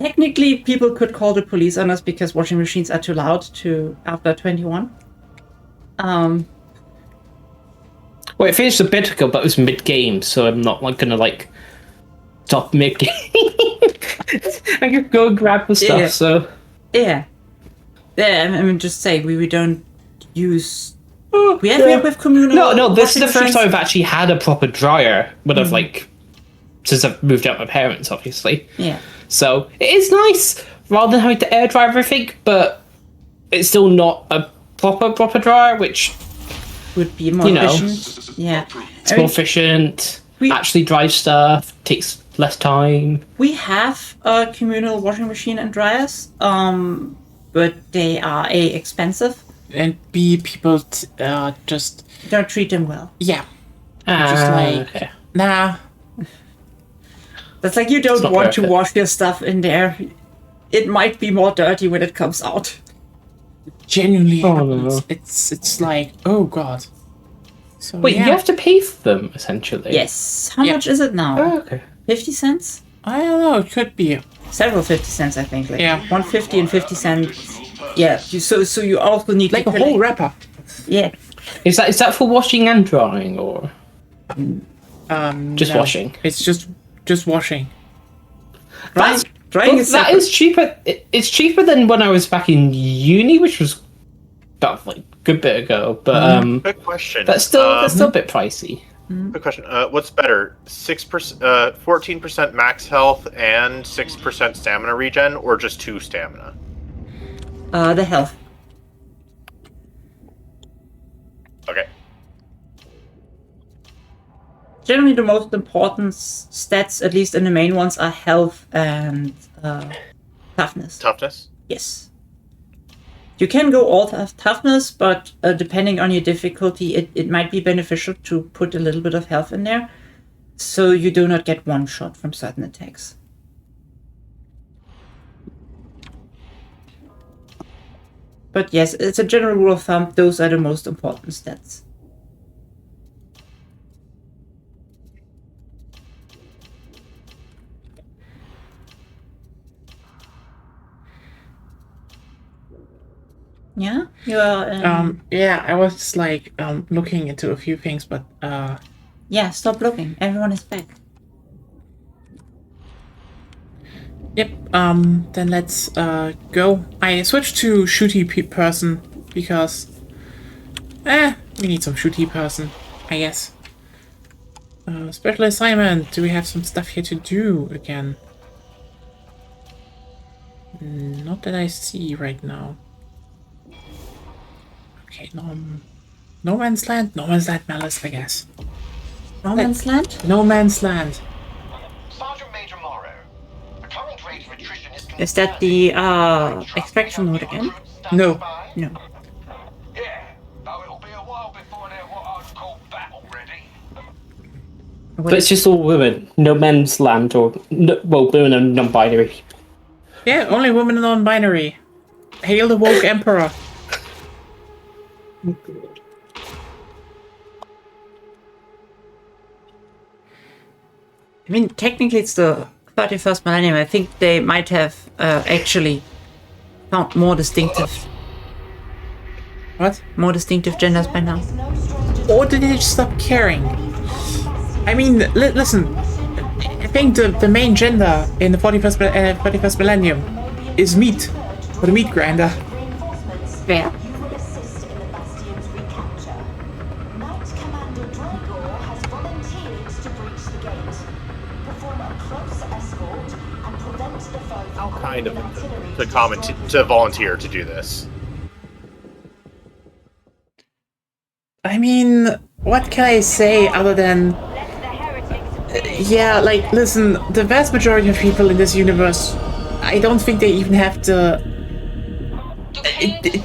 technically people could call the police on us because washing machines are too loud after 21. Well, it finished a bit ago, but it was mid-game, so I'm not gonna stop mid-game. I could go grab the stuff. So yeah. I mean, just say we don't use. We have communal. No. This is the first time I've actually had a proper dryer. But I've since I've moved out with my parents, obviously. Yeah. So it is nice rather than having to air dry everything, but it's still not a proper dryer, which would be more You know. efficient. Yeah. It's more efficient. we- Actually drives stuff. Takes less time. We have a communal washing machine and dryers, but they are A, expensive. And B, people just Don't treat them well. yeah, just like Okay. nah. That's like you don't not want worth to it. wash your stuff in there. It might be more dirty when it comes out. Genuinely Oh, happens. no. It's like oh god. So Wait, yeah. you have to pay for them essentially. Yes. How Yeah. much is it now? Oh, okay. 50 cents? I don't know. It could be. Several 50 cents, I think. Like Yeah. 150 and 50 cents. Yeah. So you also need Like to a whole wrapper. Yeah. Is that for washing and drying or just No. washing? It's just washing. That's Drying well, is that separate. is cheaper. It's cheaper than when I was back in uni, which was about like a good bit ago. But Quick question. that's still a bit pricey. Quick question. What's better, 6%, 14% max health and 6% stamina regen, or just 2 stamina? The health. Okay. Generally, the most important stats, at least in the main ones, are health and toughness. Toughness. Yes. You can go all toughness, but depending on your difficulty, it might be beneficial to put a little bit of health in there, so you do not get one shot from certain attacks. But yes, it's a general rule of thumb, those are the most important stats. Yeah, you are. Yeah, I was like looking into a few things, but Yeah, stop looking. Everyone is back. yep. Then let's go. I switched to shooty person because we need some shooty person, I guess. Special assignment. Do we have some stuff here to do again? Not that I see right now. Okay, no man's land. No man's land malice, I guess. No Man's Land? No man's land. Sergeant Major Morrow, the current rate of attrition Is that the extraction mode again? No. No. Yeah, though it'll be a while before they're what I'd call battle ready. But it's just all women. No men's land or women and non-binary. Yeah, only women and non-binary. Hail the woke emperor. I mean, technically it's the 31st millennium. I think they might have actually found more distinctive genders by now. Or did they just stop caring? I mean, listen. I think the main gender in the 41st millennium is meat. Or the meat grinder. Yeah. Kind of to volunteer to do this. I mean, what can I say other than... yeah, like, listen, the vast majority of people in this universe, I don't think they even have the...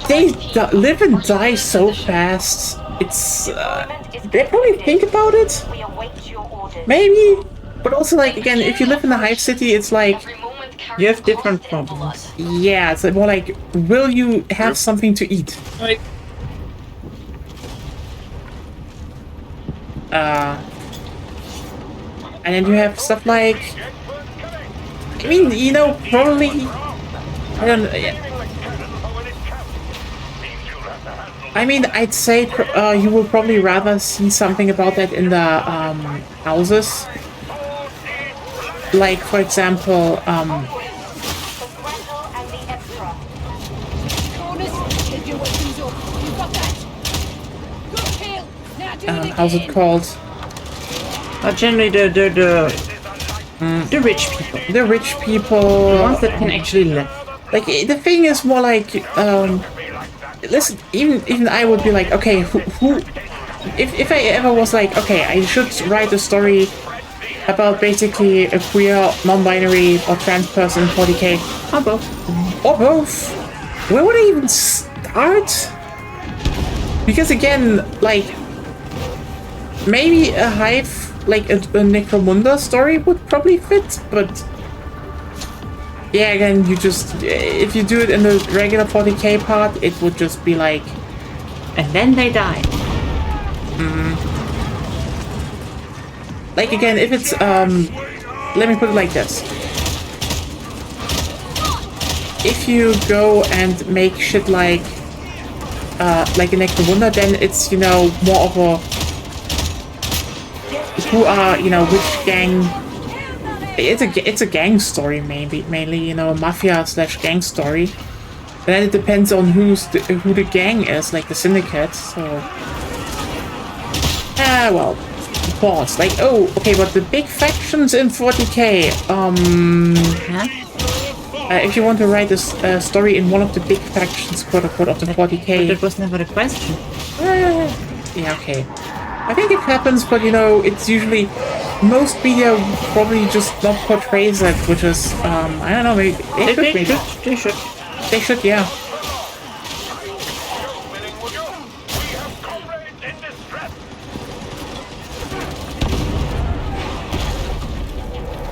They live and die so fast. It's... they probably think about it? Maybe? But also, like, again, if you live in a hive city, it's like... You have different problems. yeah, it's like more like, will you have something to eat? Right. And then you have stuff like... I mean, you know, probably... I don't know. I mean, I'd say you will probably rather see something about that in the houses. Like, for example, how's it called? Generally, the rich people. The rich people. The ones that can actually live. Like, the thing is more like, listen, even I would be like, okay, if I ever was like, okay, I should write a story about basically a queer, non-binary, or trans person in 40k, Or both. or both, where would I even start? Because again, like, maybe a Hive, like a Necromunda story would probably fit, but yeah, again, you just, if you do it in the regular 40k part, it would just be like... And then they die. Like, again, if it's, let me put it like this. If you go and make shit like a Necromunda, then it's, you know, more of a... Who are, you know, which gang... It's a gang story, mainly, you know, a mafia/gang story. But then it depends on who the gang is, like the syndicate, so... well, pause. Like, oh, okay, but the big factions in 40k, if you want to write a story in one of the big factions, quote-unquote, of the 40k... But that was never the question. Yeah, okay. I think it happens, but, you know, it's usually... Most media probably just not portrays it, which is, I don't know, maybe... They should. They should, yeah.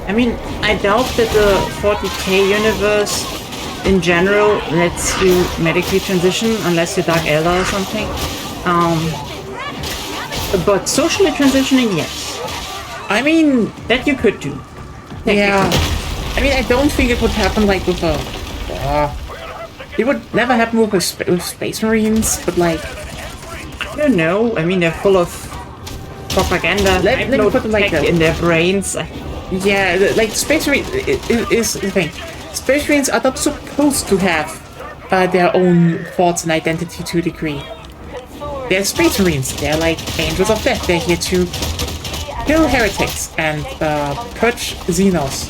I mean, I doubt that the 40k universe in general lets you medically transition unless you're Dark Elder or something. But socially transitioning, yes. I mean, that you could do. Yeah. I mean, I don't think it would happen like with a... it would never happen with Space Marines, but like... I don't know. I mean, they're full of propaganda. Let me put it like that. In their brains. Yeah, like Space Marines is the thing. Space Marines are not supposed to have their own thoughts and identity to a degree. They're Space Marines. They're like angels of death. They're here to kill heretics and purge Xenos.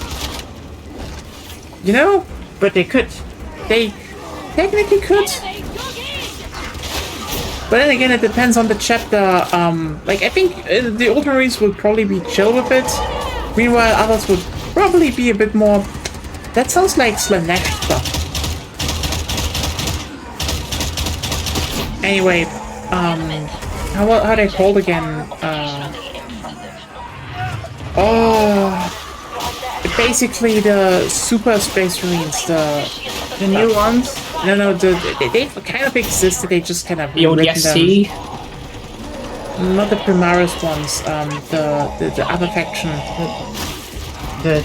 You know? But they could. They technically could. But then again, it depends on the chapter. Like, I think the Ultramarines would probably be chill with it. Meanwhile, others would probably be a bit more... That sounds like Slanesh stuff. Anyway, how are they called again? Basically the Super Space Marines, the new ones? No, they kind of existed, they just kind of the ODST? Not the Primaris ones, the other faction. The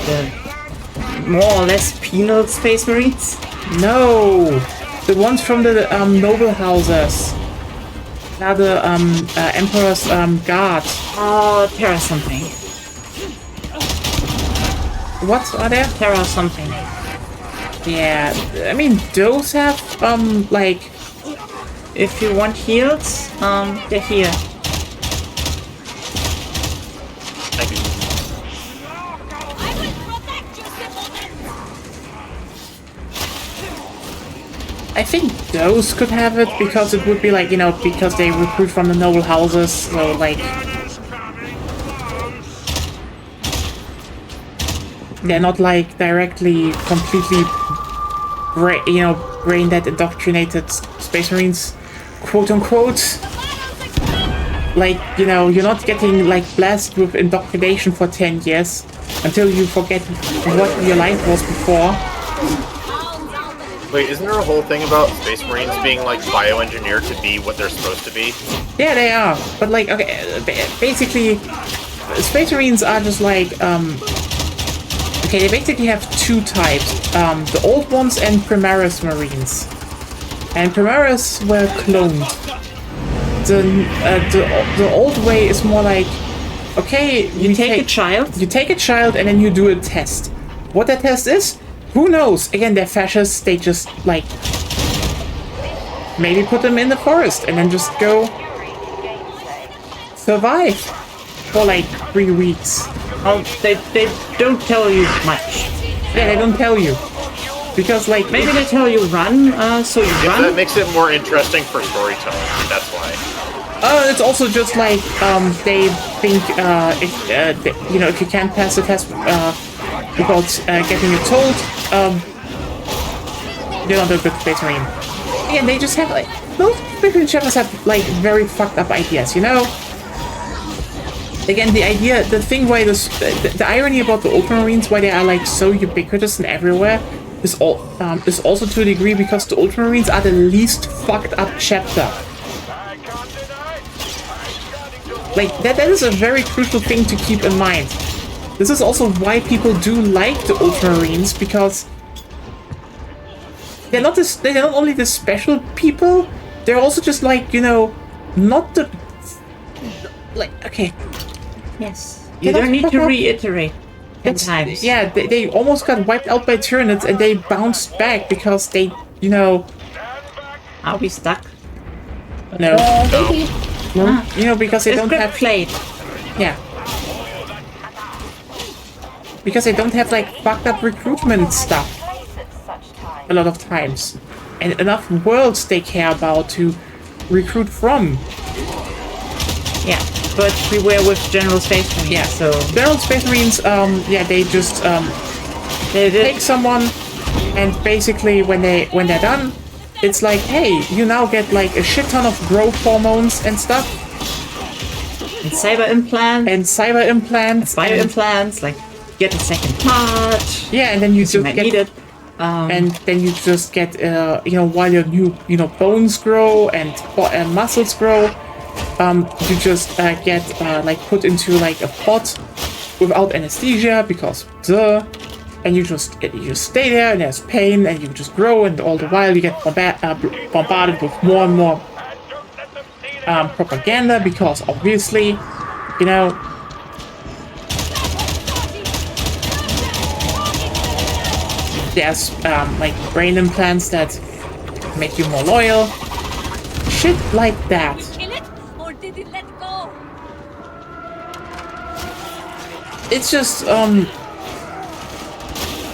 more or less penal Space Marines? No! The ones from the noble houses. Now the Emperor's Guard. Oh, Terra something. What are there? Terra something. Yeah, I mean, those have, like... If you want heals, they're here. Thank you. I think those could have it, because it would be like, you know, because they recruit from the noble houses, so like... They're not like directly, completely, brain dead indoctrinated Space Marines, quote unquote. Like, you know, you're not getting like blasted with indoctrination for 10 years until you forget what your life was before. Wait, isn't there a whole thing about Space Marines being like bioengineered to be what they're supposed to be? Yeah, they are. But like, okay, basically, Space Marines are just like, okay, they basically have two types. The old ones and Primaris Marines. And Primaris were cloned. The old way is more like, okay, you take a child. You take a child and then you do a test. What that test is? Who knows? Again, they're fascists. They just, like, maybe put them in the forest and then just go survive for, like, 3 weeks. Oh, they don't tell you much. Yeah, they don't tell you. Because, like... Maybe they tell you run, so you run? That makes it more interesting for storytelling, that's why. It's also just like they think if you can't pass the test without getting it told, you're not a good Space Marine. Again, they just have like most Space Marine chapters have like very fucked up ideas, you know. Again, the thing why the irony about the Ultramarines, why they are like so ubiquitous and everywhere, is also to a degree because the Ultramarines are the least fucked up chapter. Like, that is a very crucial thing to keep in mind. This is also why people do like the Ultramarines, because they're not only the special people, they're also just like, you know, not the... Like, okay. Yes. You don't need to reiterate 10 times. Yeah, they almost got wiped out by Tyranids and they bounced back because they, you know... Are we stuck? No. No. You know, because they don't have... Plate. Yeah. Because they don't have, like, fucked up recruitment stuff. A lot of times. And enough worlds they care about to recruit from. Yeah, but we were with General Space Marines, yeah. So... General Space Marines, yeah, they just, they take someone, and basically when they're done, it's like, hey, you now get like a shit ton of growth hormones and stuff. And cyber implants. And cyber implants. Bio implants, like, get a second part. Yeah, and then you just get it. And then you just get, you know, while your new, you know, bones grow and muscles grow, you just get, like, put into, like, a pot without anesthesia, because, duh. And you just stay there, and there's pain, and you just grow, and all the while you get bombarded with more and more propaganda, because obviously, you know, there's like brain implants that make you more loyal, shit like that. Kill it, or did it let go? It's just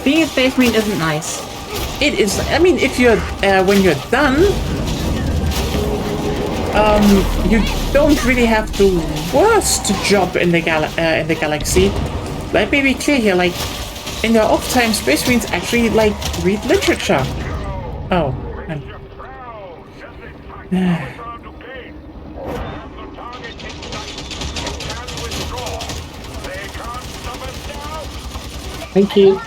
being a Space Marine isn't nice. It is. I mean, if you're when you're done, you don't really have the worst job in the galaxy. Let me be clear here. Like, in their off time, Space Marines actually like read literature. Oh. Thank you.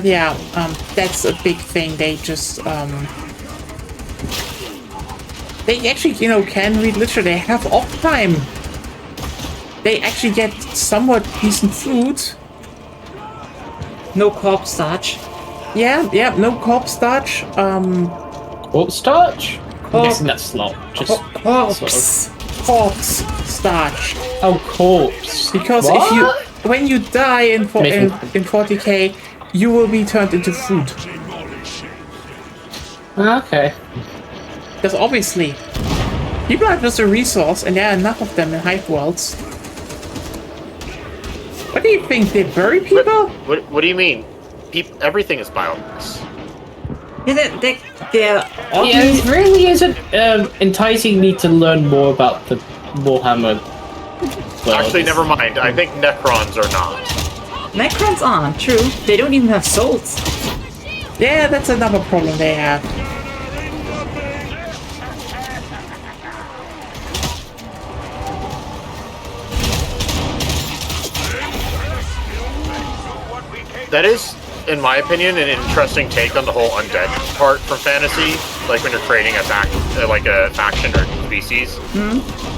Yeah, that's a big thing. They just, they actually, you know, can read literature. They have off time. They actually get somewhat decent food. No corpse starch. Yeah, no corpse starch. Corpse starch? I'm guessing that's not just corpse. Corpse starch. Oh, corpse. Because what? when you die in 40k, you will be turned into food. Okay. Because obviously, people are just a resource, and there are enough of them in Hive Worlds. What do you think? They bury people? What do you mean? Everything is biomass. Yeah, Yeah, it really isn't enticing me to learn more about the Warhammer world. Actually, never mind. I think Necrons are not. Necrons aren't, true. They don't even have souls. Yeah, that's another problem they have. That is, in my opinion, an interesting take on the whole undead part from fantasy. Like when you're creating a faction or species.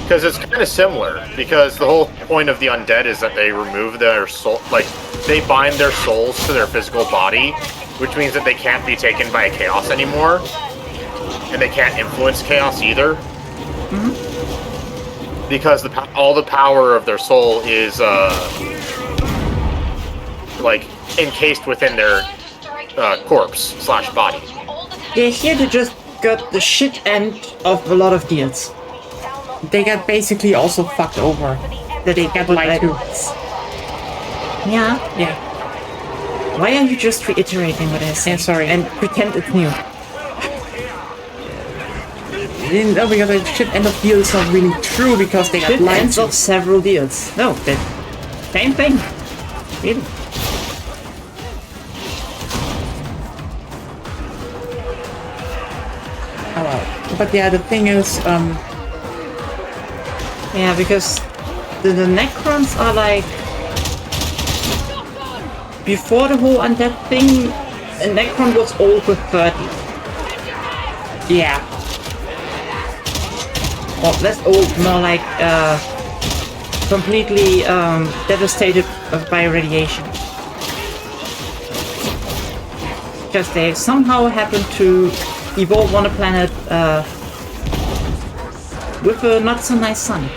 Because it's kind of similar. Because the whole point of the undead is that they remove their soul, like they bind their souls to their physical body, which means that they can't be taken by chaos anymore, and they can't influence chaos either. Because all the power of their soul is like encased within their corpse/body. They're here to just got the shit end of a lot of deals. They got basically also fucked over. that they got lied to. Yeah. Yeah. Why are you just reiterating what I said? Yeah, sorry. And pretend it's new. No, because the ship end of deal is not really true because they got Shit lied ends to. of several deals. No, the same thing. Really. Oh, well. But yeah, the thing is, Yeah, because the Necrons are like... Before the whole undead thing, a Necron was over 30. yeah. Well, less old, more like completely devastated by radiation. Because they somehow happened to evolve on a planet with a not so nice sun.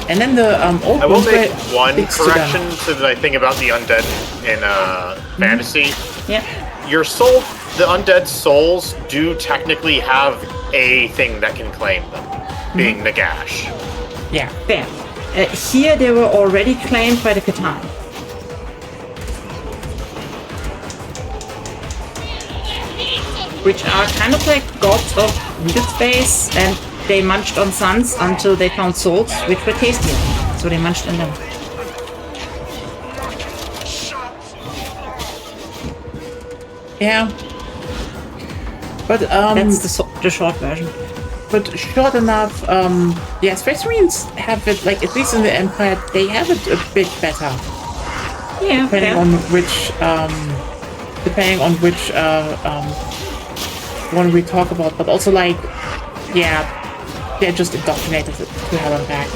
And then the old I will ones make were one fixed to them. correction to the thing about the undead in fantasy. Yeah. Your soul, the undead souls, do technically have a thing that can claim them, being Nagash. Yeah. Fair. Here they were already claimed by the Catan. Which are kind of like gods of weird space, and they munched on suns until they found souls, which were tastier. So they munched on them. Yeah. But That's the short version. but short enough, yeah, Space Marines have it, like, at least in the Empire, they have it a bit better. Yeah, Depending fair. on which one we talk about, but also, like, yeah, they're just indoctrinated to have them back.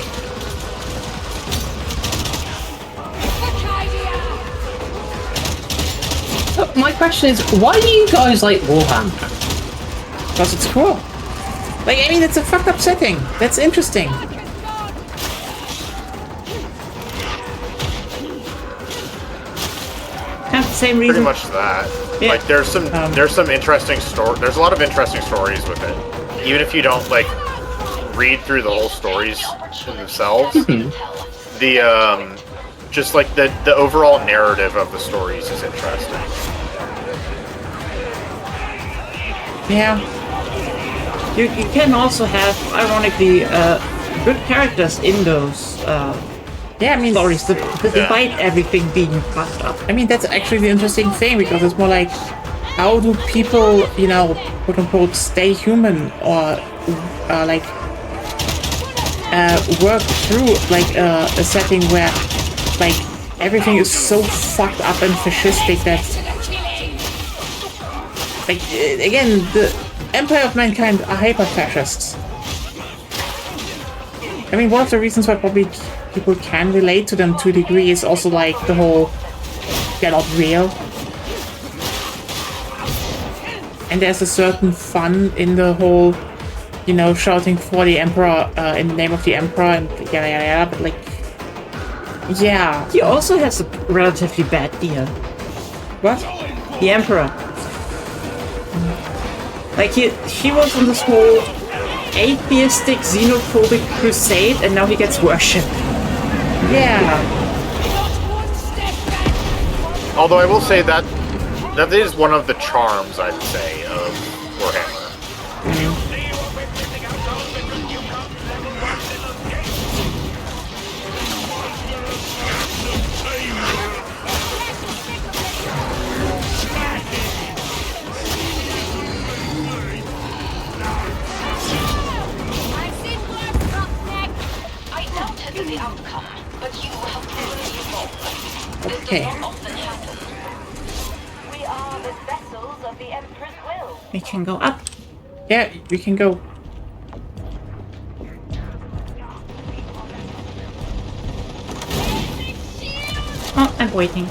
My question is, why do you guys like Warhammer? Because it's cool. Like, I mean, it's a fucked up setting. That's interesting. Kind of the same Pretty reason. much that. Yeah. Like, there's some interesting there's a lot of interesting stories with it. Even if you don't, like, read through the whole stories themselves, the, just, like, the overall narrative of the stories is interesting. Yeah. You can also have, ironically, good characters in those Yeah, I mean, stories, despite everything being fucked up. I mean, that's actually the interesting thing, because it's more like, how do people, you know, quote unquote, stay human, or work through, like, a setting where, like, everything is so fucked up and fascistic that, like, again, the Empire of Mankind are hyper-fascists. I mean, one of the reasons why probably people can relate to them to a degree is also, like, the whole, they're not real. And there's a certain fun in the whole, you know, shouting for the Emperor, in the name of the Emperor, and yada yada yada, but, like, yeah. He also has a relatively bad deal. What? The Emperor. Like, he was on this whole atheistic, xenophobic crusade, and now he gets worshipped. Yeah. Although I will say that is one of the charms, I'd say, of Warhammer. I doubted the outcome, but you have proven me wrong. Okay. Often happens. We are the vessels of the Emperor's will. We can go up. Yeah, we can go. Oh, I'm waiting.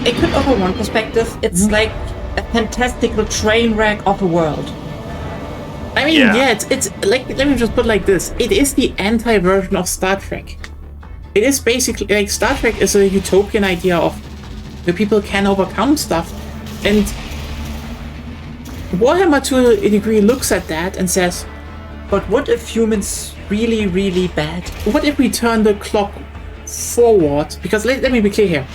I could offer one perspective. It's like a fantastical train wreck of a world. I mean, yeah, it's like, let me just put it like this. It is the anti-version of Star Trek. It is basically, like, Star Trek is a utopian idea of the people can overcome stuff. And Warhammer, to a degree, looks at that and says, but what if humans really, really bad? What if we turn the clock forward? Because let me be clear here.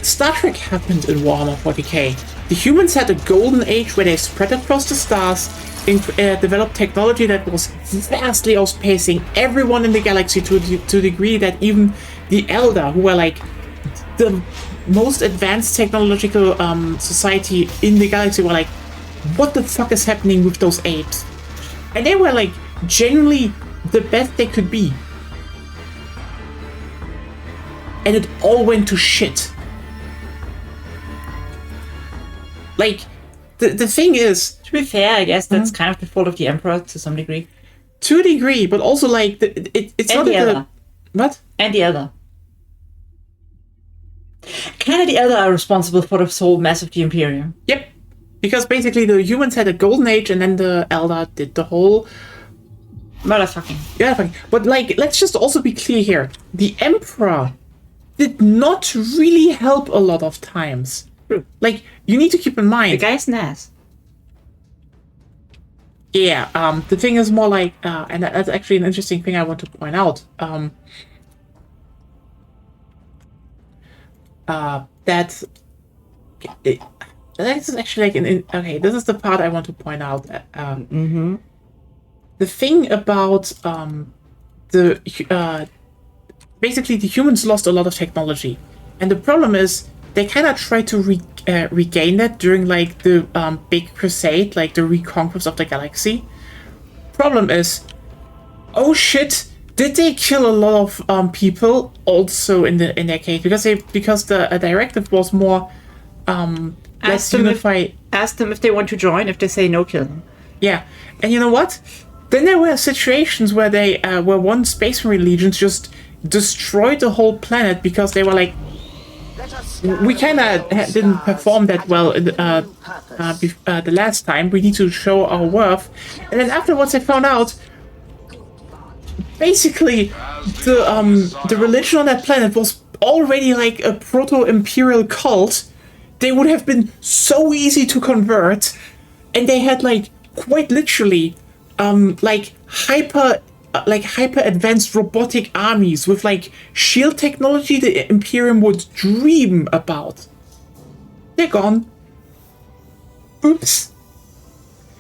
Star Trek happened in Warhammer 40k. The humans had a golden age where they spread across the stars and developed technology that was vastly outpacing everyone in the galaxy to the degree that even the Elder, who were like the most advanced technological society in the galaxy, were like, what the fuck is happening with those apes? And they were like genuinely the best they could be. And it all went to shit. Like, the thing is... To be fair, I guess that's kind of the fault of the Emperor to some degree. To a degree, but also like, it's not the Elder. What? And the Elder. Kind of the Elder are responsible for the whole mess of the Imperium. Yep. Because basically the humans had a golden age and then the Elder did the whole... Motherfucking. Yeah, fucking. But like, let's just also be clear here. The Emperor did not really help a lot of times. True. Like, you need to keep in mind... The guy's an ass. Yeah, the thing is more like... and that's actually an interesting thing I want to point out. That... This is actually like okay, this is the part I want to point out. The thing about basically the humans lost a lot of technology, and the problem is they kind of tried to regain that during like the big crusade, like the reconquest of the galaxy. Problem is, oh shit, did they kill a lot of people also in their case because the directive was more let's unify. Ask them if they want to join. If they say no, kill them. Yeah, and you know what? Then there were situations where they where one Space Marine Legions just destroyed the whole planet because they were like, we kind of didn't perform that well the last time. We need to show our worth. And then afterwards, I found out basically the religion on that planet was already like a proto-imperial cult. They would have been so easy to convert, and they had like quite literally like hyper advanced robotic armies with like shield technology the Imperium would dream about. They're gone. Oops.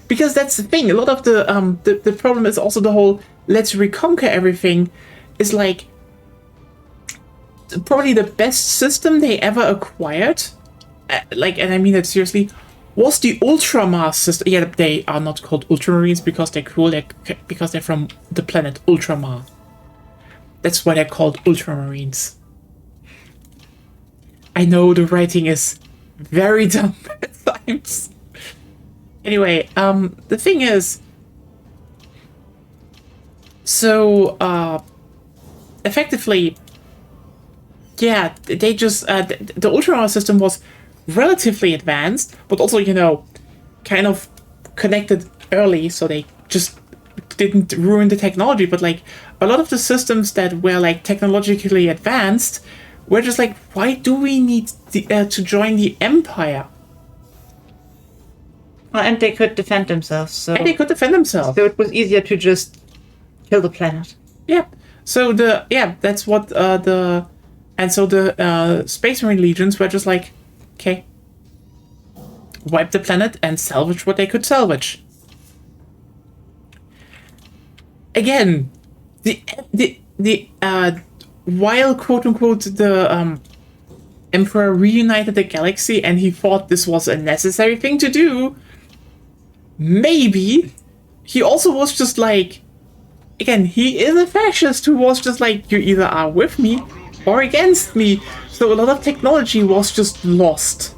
Because that's the thing. A lot of the problem is also the whole let's reconquer everything is like probably the best system they ever acquired. Like, and I mean that seriously, was the Ultramar system. Yeah, they are not called Ultramarines because they're cool, because they're from the planet Ultramar. That's why they're called Ultramarines. I know the writing is very dumb at times. Anyway, the thing is, so, effectively, yeah, they just, the Ultramar system was relatively advanced, but also, you know, kind of connected early, so they just didn't ruin the technology. But like a lot of the systems that were like technologically advanced were just like, why do we need to join the Empire? Well, and they could defend themselves. So So it was easier to just kill the planet. Yeah. So that's what the Space Marine Legions were just like, okay, wipe the planet and salvage what they could salvage. Again, while quote unquote the Emperor reunited the galaxy and he thought this was a necessary thing to do, maybe he also was just like, again, he is a fascist who was just like, you either are with me or against me. So a lot of technology was just lost.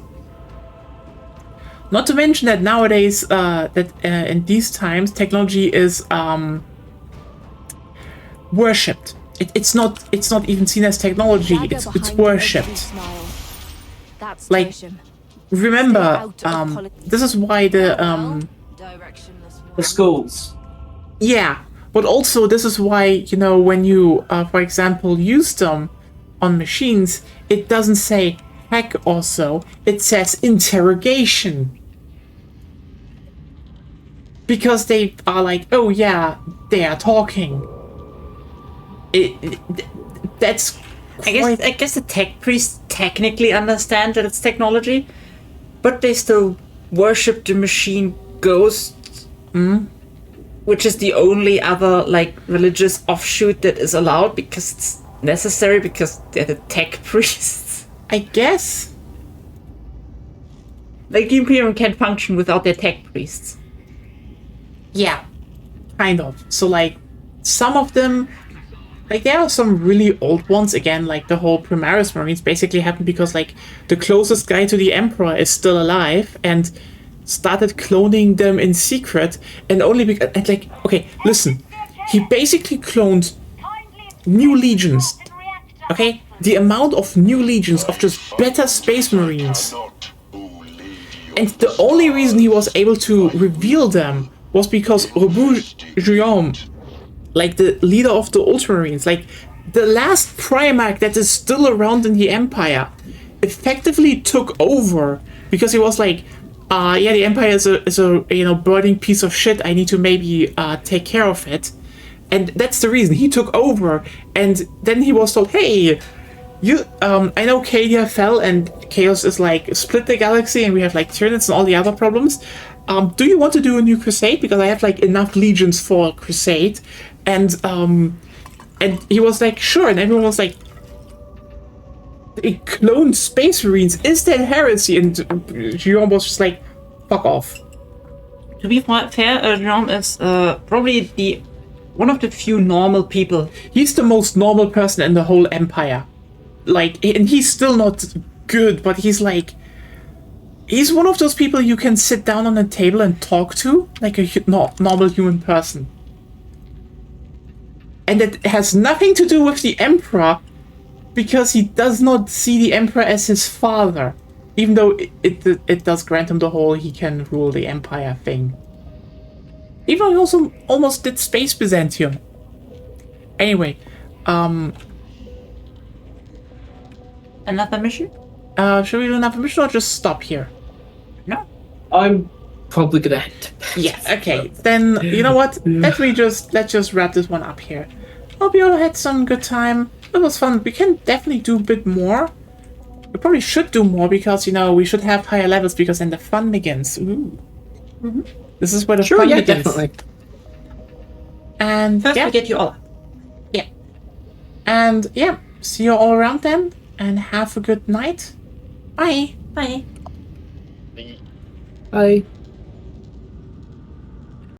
Not to mention that nowadays, in these times, technology is worshipped. It's not even seen as technology. It's worshipped. Like, remember, this is why the The schools. Yeah, but also this is why, you know, when you, for example, use them on machines, it doesn't say hack also, it says interrogation. Because they are like, oh yeah, they are talking. That's I guess the tech priests technically understand that it's technology, but they still worship the machine ghosts, which is the only other like religious offshoot that is allowed because it's necessary because they're the tech priests. I guess. Like the Imperium can't function without their tech priests. Yeah, kind of. So like, some of them, like there are some really old ones, again, like the whole Primaris Marines basically happened because like the closest guy to the Emperor is still alive and started cloning them in secret, and only because, and like, okay, listen, he basically cloned new legions, okay? The amount of new legions of just better Space Marines. And the only reason he was able to reveal them was because Guillaume, like the leader of the Ultramarines, like the last Primarch that is still around in the Empire, effectively took over because he was like, yeah, the Empire is a you know, burning piece of shit. I need to maybe take care of it, and that's the reason he took over. And then he was told, hey, you, I know Cadia fell and Chaos is like split the galaxy and we have like Tyranids and all the other problems. Do you want to do a new crusade? Because I have like enough legions for a crusade. And he was like, sure. And everyone was like, a cloned Space Marines, is that heresy? And Jerome was just like, fuck off. To be fair, Jerome is probably one of the few normal people. He's the most normal person in the whole Empire. Like, and he's still not good, but he's like, he's one of those people you can sit down on a table and talk to, like a normal human person. And it has nothing to do with the Emperor, because he does not see the Emperor as his father, even though it does grant him the whole he can rule the Empire thing. Even though he also almost did Space Byzantium. Anyway, another mission? Should we do another mission or just stop here? No. I'm probably gonna head to bed. Yeah, okay. Then, you know what? Let's just wrap this one up here. Hope you all had some good time. It was fun. We can definitely do a bit more. We probably should do more because, you know, we should have higher levels because then the fun begins. Ooh. Mm-hmm. This is where the fun begins. Definitely. And first yeah. we get you all. Yeah. And yeah, see you all around then. And have a good night. Bye. Bye. Bye.